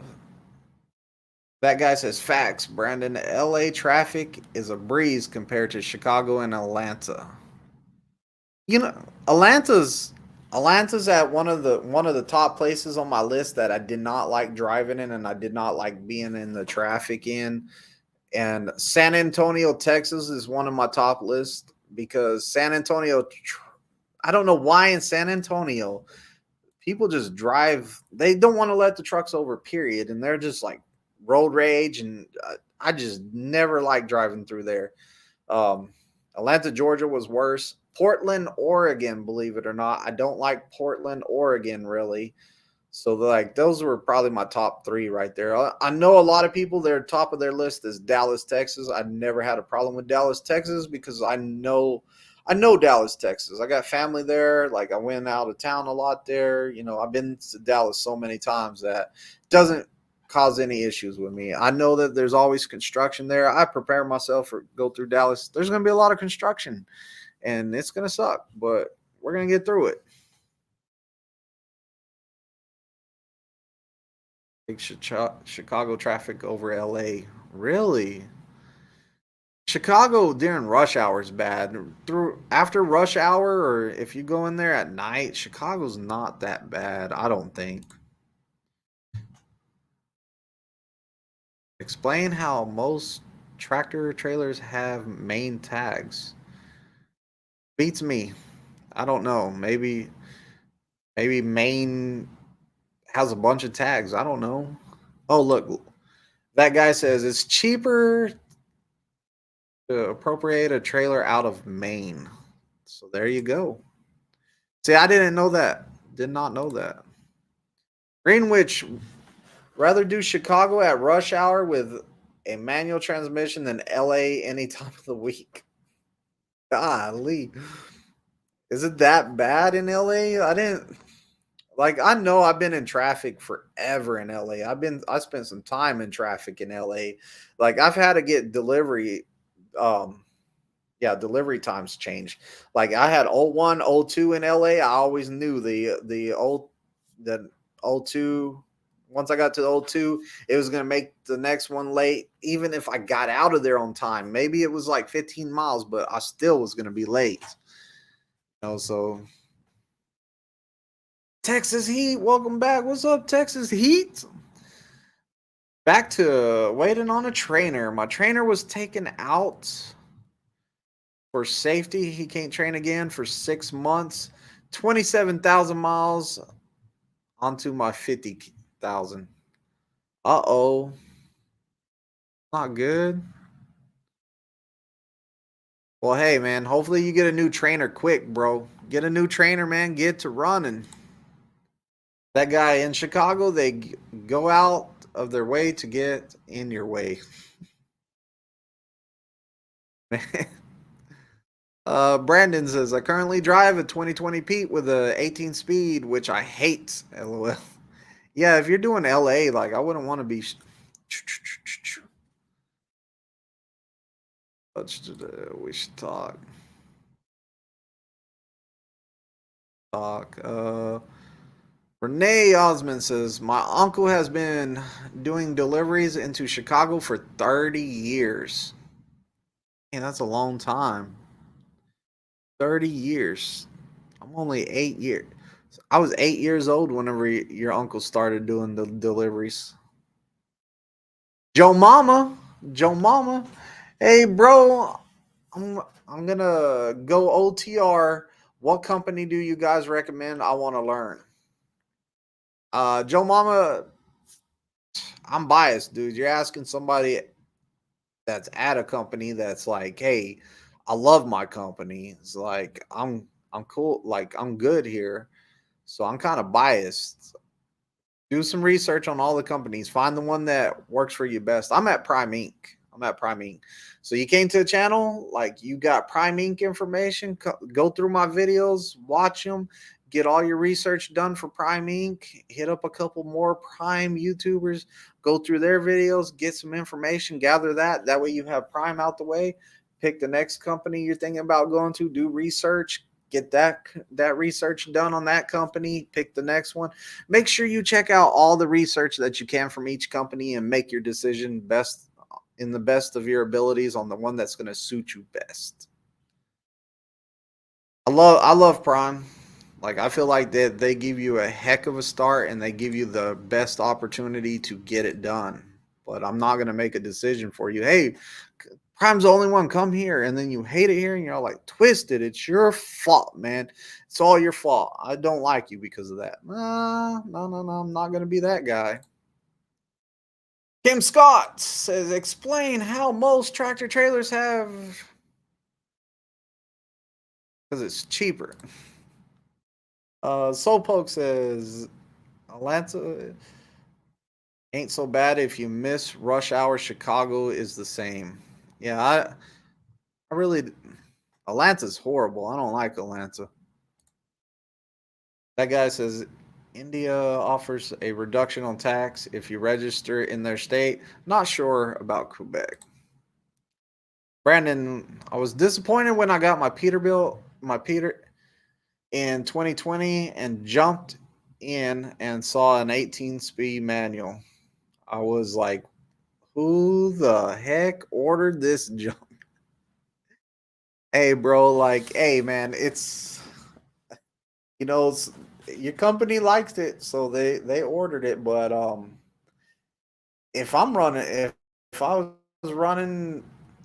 That guy says facts. Brandon, LA traffic is a breeze compared to Chicago and Atlanta. You know, Atlanta's at one of the top places on my list that I did not like driving in and I did not like being in the traffic in. And San Antonio, Texas is one of my top lists because San Antonio, I don't know why in San Antonio people just drive, they don't want to let the trucks over, period, and they're just like road rage, and I just never liked driving through there. Atlanta, Georgia was worse. Portland, Oregon, believe it or not, I don't like Portland, Oregon, really. So like those were probably my top three right there. I know a lot of people, their top of their list is Dallas, Texas. I never had a problem with Dallas, Texas because I know Dallas, Texas. I got family there. Like I went out of town a lot there. I've been to Dallas so many times that it doesn't cause any issues with me. I know that there's always construction there. I prepare myself for go through Dallas. There's going to be a lot of construction and it's going to suck, but we're going to get through it. Chicago traffic over LA. Really? Chicago during rush hour is bad. Through after rush hour, or if you go in there at night, Chicago's not that bad, I don't think. Explain how most tractor trailers have main tags. Beats me. I don't know. Maybe main has a bunch of tags. I don't know. Oh, look. That guy says it's cheaper to appropriate a trailer out of Maine. So there you go. See, I didn't know that. Did not know that. Greenwich, rather do Chicago at rush hour with a manual transmission than LA any time of the week. Golly. Is it that bad in LA? I didn't like I know I've been in traffic forever in LA. I spent some time in traffic in LA. Like I've had to get delivery um yeah, delivery times change. Like I had O1, O2 in LA. I always knew the O2 once I got to the O2, it was going to make the next one late even if I got out of there on time. Maybe it was like 15 miles, but I still was going to be late. So Texas Heat, welcome back. What's up, Texas Heat? Back to waiting on a trainer. My trainer was taken out for safety. He can't train again for 6 months. 27,000 miles onto my 50,000. Uh-oh. Not good. Well, hey, man, hopefully you get a new trainer quick, bro. Get a new trainer, man. Get to running. That guy in Chicago, they go out of their way to get in your way. Brandon says, I currently drive a 2020 Pete with a 18 speed, which I hate. LOL. Yeah, if you're doing LA, like I wouldn't want to be. We should talk. Talk. Renee Osmond says, my uncle has been doing deliveries into Chicago for 30 years. Man, that's a long time. 30 years. I'm only 8 years. I was 8 years old whenever your uncle started doing the deliveries. Joe Mama. Joe Mama. Hey, bro. I'm gonna go OTR. What company do you guys recommend? I want to learn. Joe Mama, I'm biased, dude. You're asking somebody that's at a company that's like, hey, I love my company. It's like I'm cool, like I'm good here. So I'm kind of biased. Do some research on all the companies. Find the one that works for you best. I'm at Prime Inc. I'm at Prime Inc. So you came to the channel, like you got Prime Inc. information. Go through my videos, watch them, get all your research done for Prime Inc. Hit up a couple more Prime YouTubers, go through their videos, get some information, gather that. That way you have Prime out the way. Pick the next company you're thinking about going to. Do research. Get that research done on that company. Pick the next one. Make sure you check out all the research that you can from each company and make your decision best in the best of your abilities on the one that's going to suit you best. I love Prime. Like I feel like they give you a heck of a start and they give you the best opportunity to get it done. But I'm not going to make a decision for you. Hey, Prime's the only one. Come here, and then you hate it here, and you're all like, "Twisted, it's your fault, man. It's all your fault. I don't like you because of that." Nah, no, no, no. I'm not gonna be that guy. Kim Scott says, "Explain how most tractor trailers have because it's cheaper." Soulpoke says, "Atlanta ain't so bad if you miss rush hour. Chicago is the same." Yeah, I really Atlanta's horrible. I don't like Atlanta. That guy says India offers a reduction on tax if you register in their state. Not sure about Quebec. Brandon, I was disappointed when I got my Peter in 2020 and jumped in and saw an 18 speed manual. I was like, who the heck ordered this junk? Hey, bro, like, hey, man, it's you know, your company likes it, so they ordered it. But if I'm running, if I was running,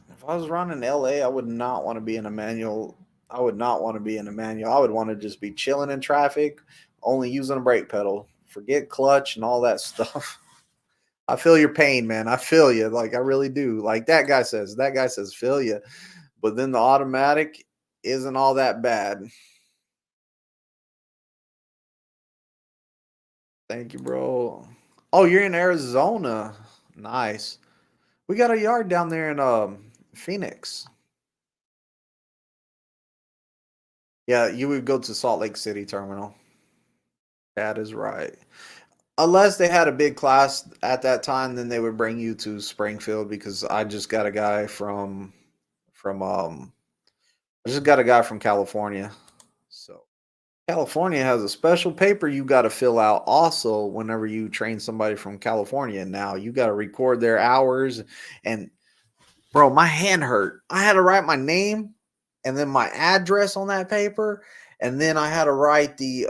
if I was running LA, I would not want to be in a manual. I would not want to be in a manual. I would want to just be chilling in traffic, only using a brake pedal. Forget clutch and all that stuff. I feel your pain, man. I feel you. Like I really do. Like that guy says. That guy says, feel you. But then the automatic isn't all that bad. Thank you, bro. Oh, you're in Arizona. Nice. We got a yard down there in Phoenix. Yeah, you would go to Salt Lake City Terminal. That is right. Unless they had a big class at that time, then they would bring you to Springfield because I just got a guy from I just got a guy from California. So California has a special paper you got to fill out also whenever you train somebody from California. Now you got to record their hours and bro, my hand hurt. I had to write my name and then my address on that paper and then I had to write the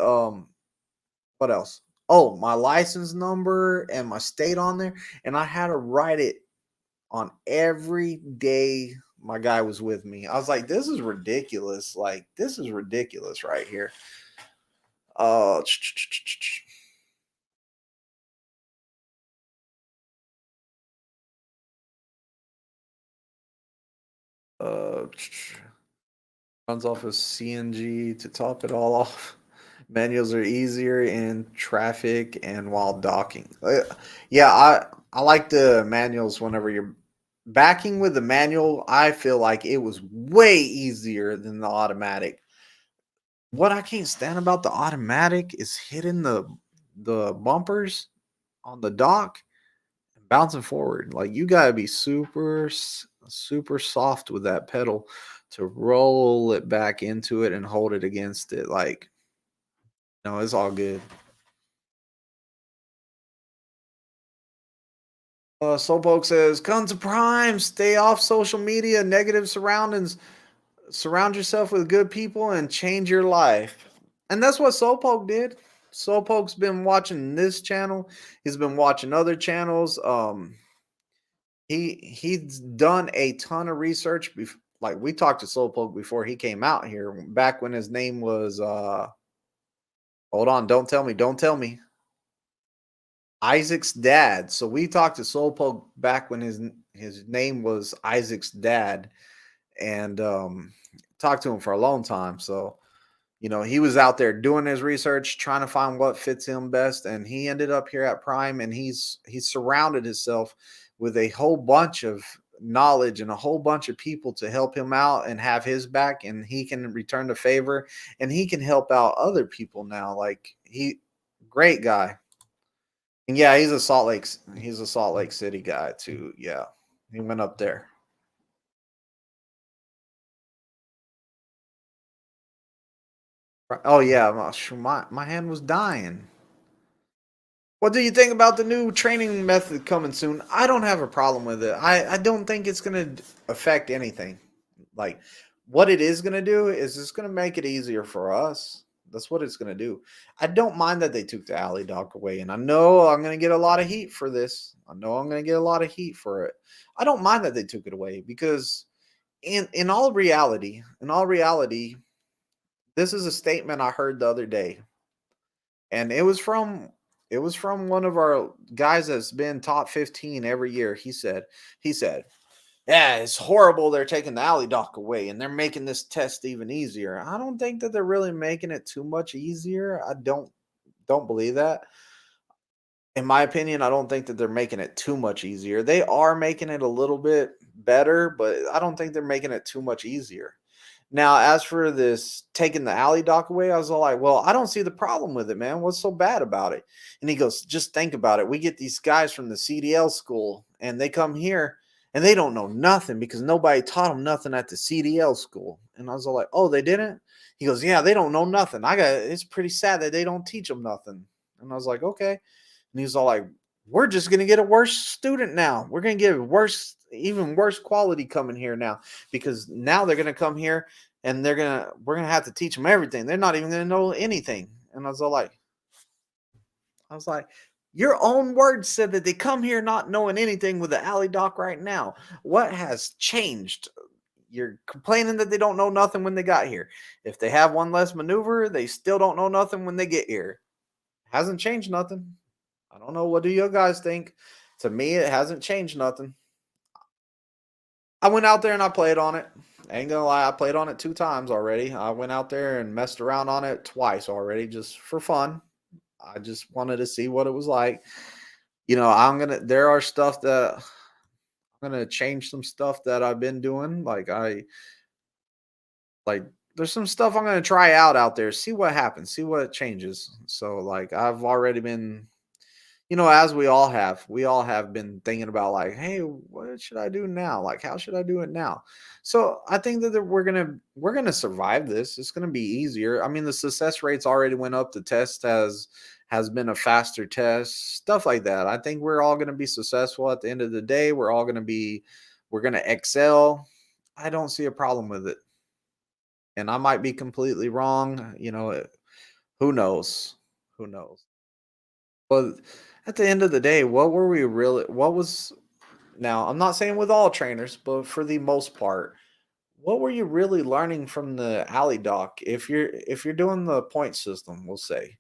what else? Oh, my license number and my state on there and I had to write it on every day my guy was with me. I was like, this is ridiculous. Like, this is ridiculous right here. Uh, uh, runs off of CNG to top it all off. Manuals are easier in traffic and while docking. Yeah, I like the manuals whenever you're backing with the manual. I feel like it was way easier than the automatic. What I can't stand about the automatic is hitting the bumpers on the dock and bouncing forward. Like you gotta be super soft with that pedal to roll it back into it and hold it against it. Like no, it's all good. Slowpoke says, "Come to Prime. Stay off social media, negative surroundings. Surround yourself with good people and change your life." And that's what Slowpoke did. Slowpoke's been watching this channel. He's been watching other channels. He's done a ton of research. Like we talked to Slowpoke before he came out here, back when his name was. Hold on, don't tell me. Isaac's dad. So we talked to Slowpoke back when his name was Isaac's dad, and talked to him for a long time. So he was out there doing his research, trying to find what fits him best, and he ended up here at Prime, and he's surrounded himself with a whole bunch of knowledge and a whole bunch of people to help him out and have his back, and he can return the favor, and he can help out other people now. Like great guy. And yeah, he's a Salt Lake City guy too. Yeah. He went up there. Oh yeah, my hand was dying. What do you think about the new training method coming soon? I don't have a problem with it. I don't think it's going to affect anything. Like, what it is going to do is it's going to make it easier for us. That's what it's going to do. I don't mind that they took the alley dock away. And I know I'm going to get a lot of heat for this. I know I'm going to get a lot of heat for it. I don't mind that they took it away because in all reality, this is a statement I heard the other day and it was from one of our guys that's been top 15 every year. He said, "Yeah, it's horrible they're taking the alley dock away and they're making this test even easier." I don't think that they're really making it too much easier. I don't believe that. In my opinion, I don't think that they're making it too much easier. They are making it a little bit better, but I don't think they're making it too much easier. Now, as for this taking the alley dock away, I was all like, well, I don't see the problem with it, man. What's so bad about it? And he goes, just think about it. We get these guys from the CDL school and they come here and they don't know nothing because nobody taught them nothing at the CDL school. And I was all like, oh, they didn't? He goes, yeah, they don't know nothing. It's pretty sad that they don't teach them nothing. And I was like, okay. And he's all like, we're just going to get a worse student now. We're going to get even worse quality coming here now because now they're going to come here and we're going to have to teach them everything. They're not even going to know anything. And I was like, your own words said that they come here not knowing anything with the alley dock right now. What has changed? You're complaining that they don't know nothing when they got here. If they have one less maneuver, they still don't know nothing when they get here. Hasn't changed nothing. I don't know. What do you guys think? To me, it hasn't changed nothing. I went out there and I played on it. I ain't gonna lie, I played on it 2 times already. I went out there and messed around on it twice already, just for fun. I just wanted to see what it was like. There are stuff that I'm gonna change some stuff that I've been doing. Like there's some stuff I'm gonna try out there, see what happens, see what changes. So like I've already been, as we all have been thinking about like, hey, what should I do now? Like, how should I do it now? So I think that we're gonna survive this. It's gonna be easier. I mean, the success rates already went up. The test has been a faster test, stuff like that. I think we're all gonna be successful at the end of the day. We're gonna excel. I don't see a problem with it. And I might be completely wrong. Who knows? Who knows? Well, at the end of the day, what was now, I'm not saying with all trainers, but for the most part, what were you really learning from the alley doc? If you're doing the point system, we'll say,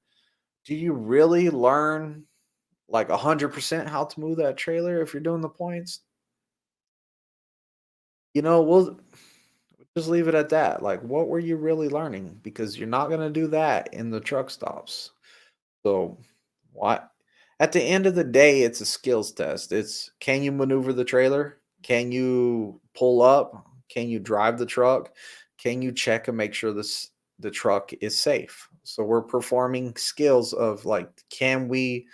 do you really learn like 100% how to move that trailer if you're doing the points? We'll just leave it at that. Like, what were you really learning? Because you're not going to do that in the truck stops. So, what? At the end of the day, it's a skills test. It's, can you maneuver the trailer? Can you pull up? Can you drive the truck? Can you check and make sure the truck is safe? So we're performing skills of like, can we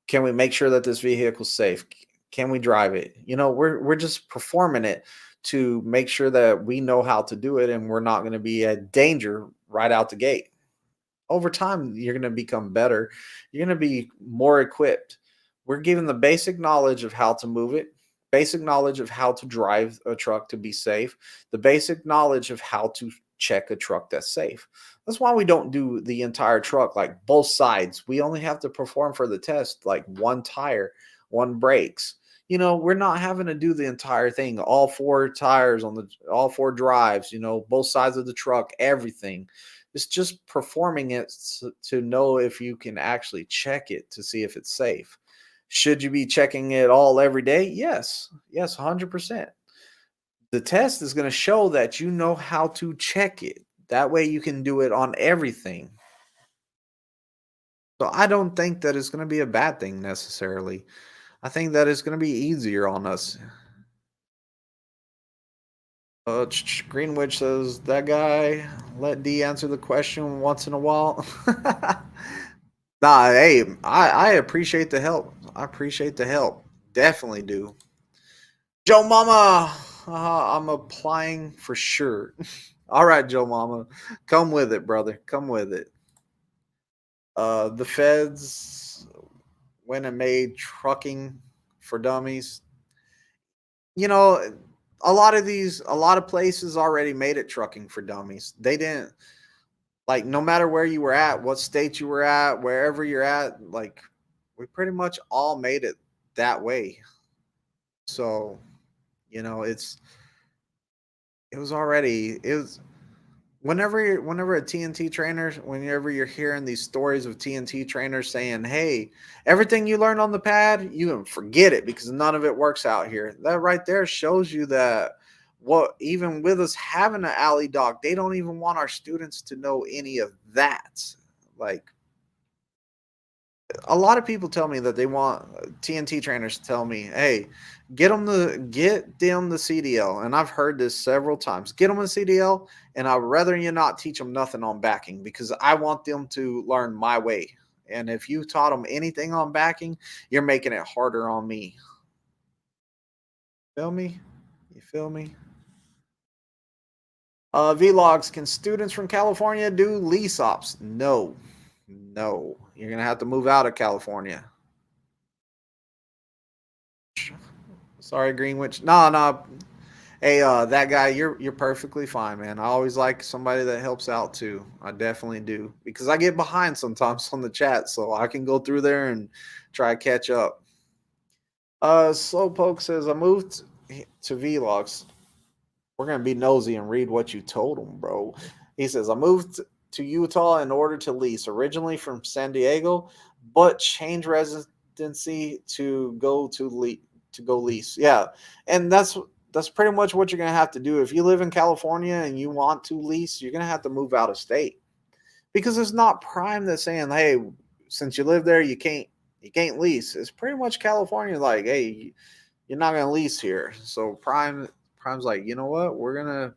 make sure that this vehicle's safe? Can we drive it? We're just performing it to make sure that we know how to do it and we're not going to be a danger right out the gate. Over time, you're going to become better. You're going to be more equipped. We're given the basic knowledge of how to move it, basic knowledge of how to drive a truck to be safe, the basic knowledge of how to check a truck that's safe. That's why we don't do the entire truck, like both sides. We only have to perform for the test like one tire, one brakes. We're not having to do the entire thing, all four tires on all four drives, both sides of the truck, everything. It's just performing it to know if you can actually check it to see if it's safe. Should you be checking it all every day? Yes. Yes, 100%. The test is going to show that you know how to check it. That way you can do it on everything. So I don't think that it's going to be a bad thing necessarily. I think that it's going to be easier on us. Greenwich says that guy let D answer the question once in a while. Nah, hey, I appreciate the help. I appreciate the help. Definitely do. Joe Mama, I'm applying for sure. All right, Joe Mama, come with it, brother. Come with it. The feds went and made trucking for dummies. You know, a lot of places already made it trucking for dummies. They didn't, like, no matter where you were at, what state you were at, wherever you're at, like, we pretty much all made it that way. So, you know, it was whenever a TNT trainer, whenever you're hearing these stories of TNT trainers saying, "Hey, everything you learned on the pad, you can forget it because none of it works out here." That right there shows you that what, even with us having an alley doc, they don't even want our students to know any of that. Like, a lot of people tell me that they want TNT trainers to tell me, "Hey, get them the CDL." And I've heard this several times. Get them a CDL, and I'd rather you not teach them nothing on backing because I want them to learn my way. And if you taught them anything on backing, you're making it harder on me. Feel me? You feel me? Vlogs. Can students from California do lease ops? No, no. You're gonna have to move out of California. Sorry, Greenwich. No, no. Hey, that guy, you're perfectly fine, man. I always like somebody that helps out too. I definitely do because I get behind sometimes on the chat, so I can go through there and try to catch up. Slowpoke says I moved to Vlogs. We're gonna be nosy and read what you told him, bro. He says I moved to Utah in order to lease. Originally from San Diego, but change residency to go lease. Yeah, and that's pretty much what you're gonna have to do if you live in California and you want to lease. You're gonna have to move out of state because it's not Prime that's saying, "Hey, since you live there, you can't lease. It's pretty much California. Like, hey, you're not gonna lease here. So Prime's like, you know what? We're gonna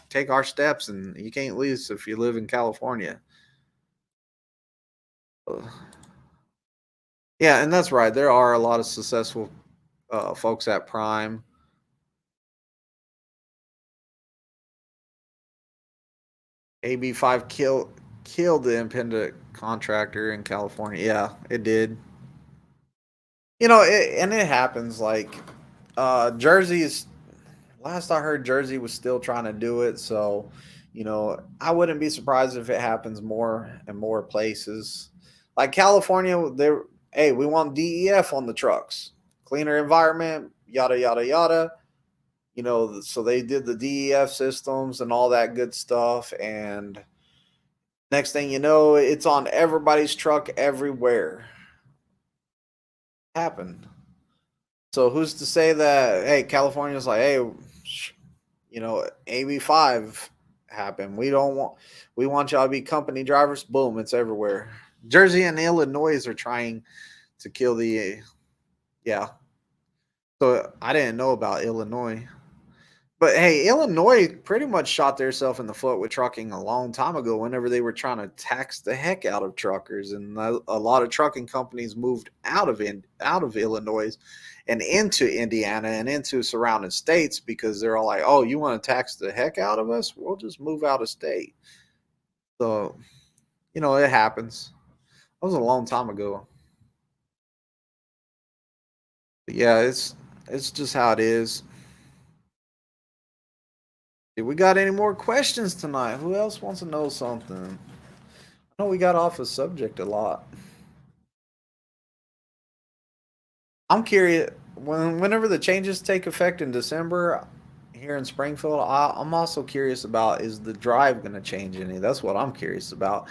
take our steps, and you can't lease if you live in California. Yeah, and that's right. There are a lot of successful folks at Prime. AB5 killed the independent contractor in California. Yeah, it did. And it happens. Like Jersey's last I heard, Jersey was still trying to do it. So, I wouldn't be surprised if it happens more and more places. Like California, hey, we want DEF on the trucks, cleaner environment, yada yada yada. So they did the DEF systems and all that good stuff, and next thing you know, it's on everybody's truck everywhere. Happened. So who's to say that? Hey, California's like, hey, AB5 happened. We want y'all to be company drivers. Boom, it's everywhere. Jersey and Illinois are trying to kill the. Yeah. So I didn't know about Illinois. But hey, Illinois pretty much shot themselves in the foot with trucking a long time ago whenever they were trying to tax the heck out of truckers. And a lot of trucking companies moved out of Illinois and into Indiana and into surrounding states because they're all like, oh, you want to tax the heck out of us? We'll just move out of state. So, it happens. That was a long time ago. But yeah, it's just how it is. Did we got any more questions tonight? Who else wants to know something? I know we got off the subject a lot. I'm curious whenever the changes take effect in December here in Springfield. I'm also curious about, is the drive going to change any? That's what I'm curious about,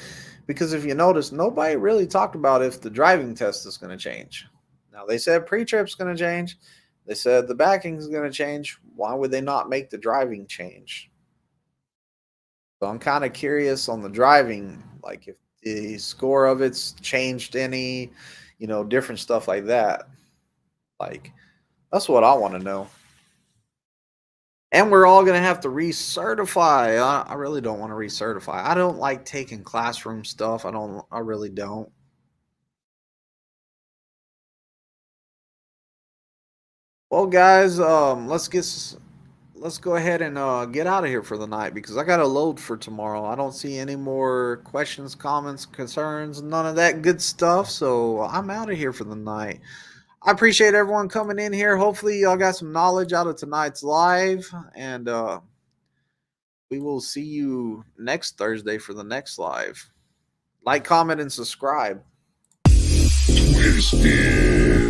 because if you notice, nobody really talked about if the driving test is going to change. Now they said pre-trip's going to change. They said the backing is going to change. Why would they not make the driving change? So I'm kind of curious on the driving, like if the score of it's changed any, different stuff like that. Like, that's what I want to know. And we're all going to have to recertify. I really don't want to recertify. I don't like taking classroom stuff. I really don't. Well, guys, let's go ahead and get out of here for the night because I got to load for tomorrow. I don't see any more questions, comments, concerns, none of that good stuff. So I'm out of here for the night. I appreciate everyone coming in here. Hopefully, y'all got some knowledge out of tonight's live, and we will see you next Thursday for the next live. Like, comment, and subscribe. Twizted.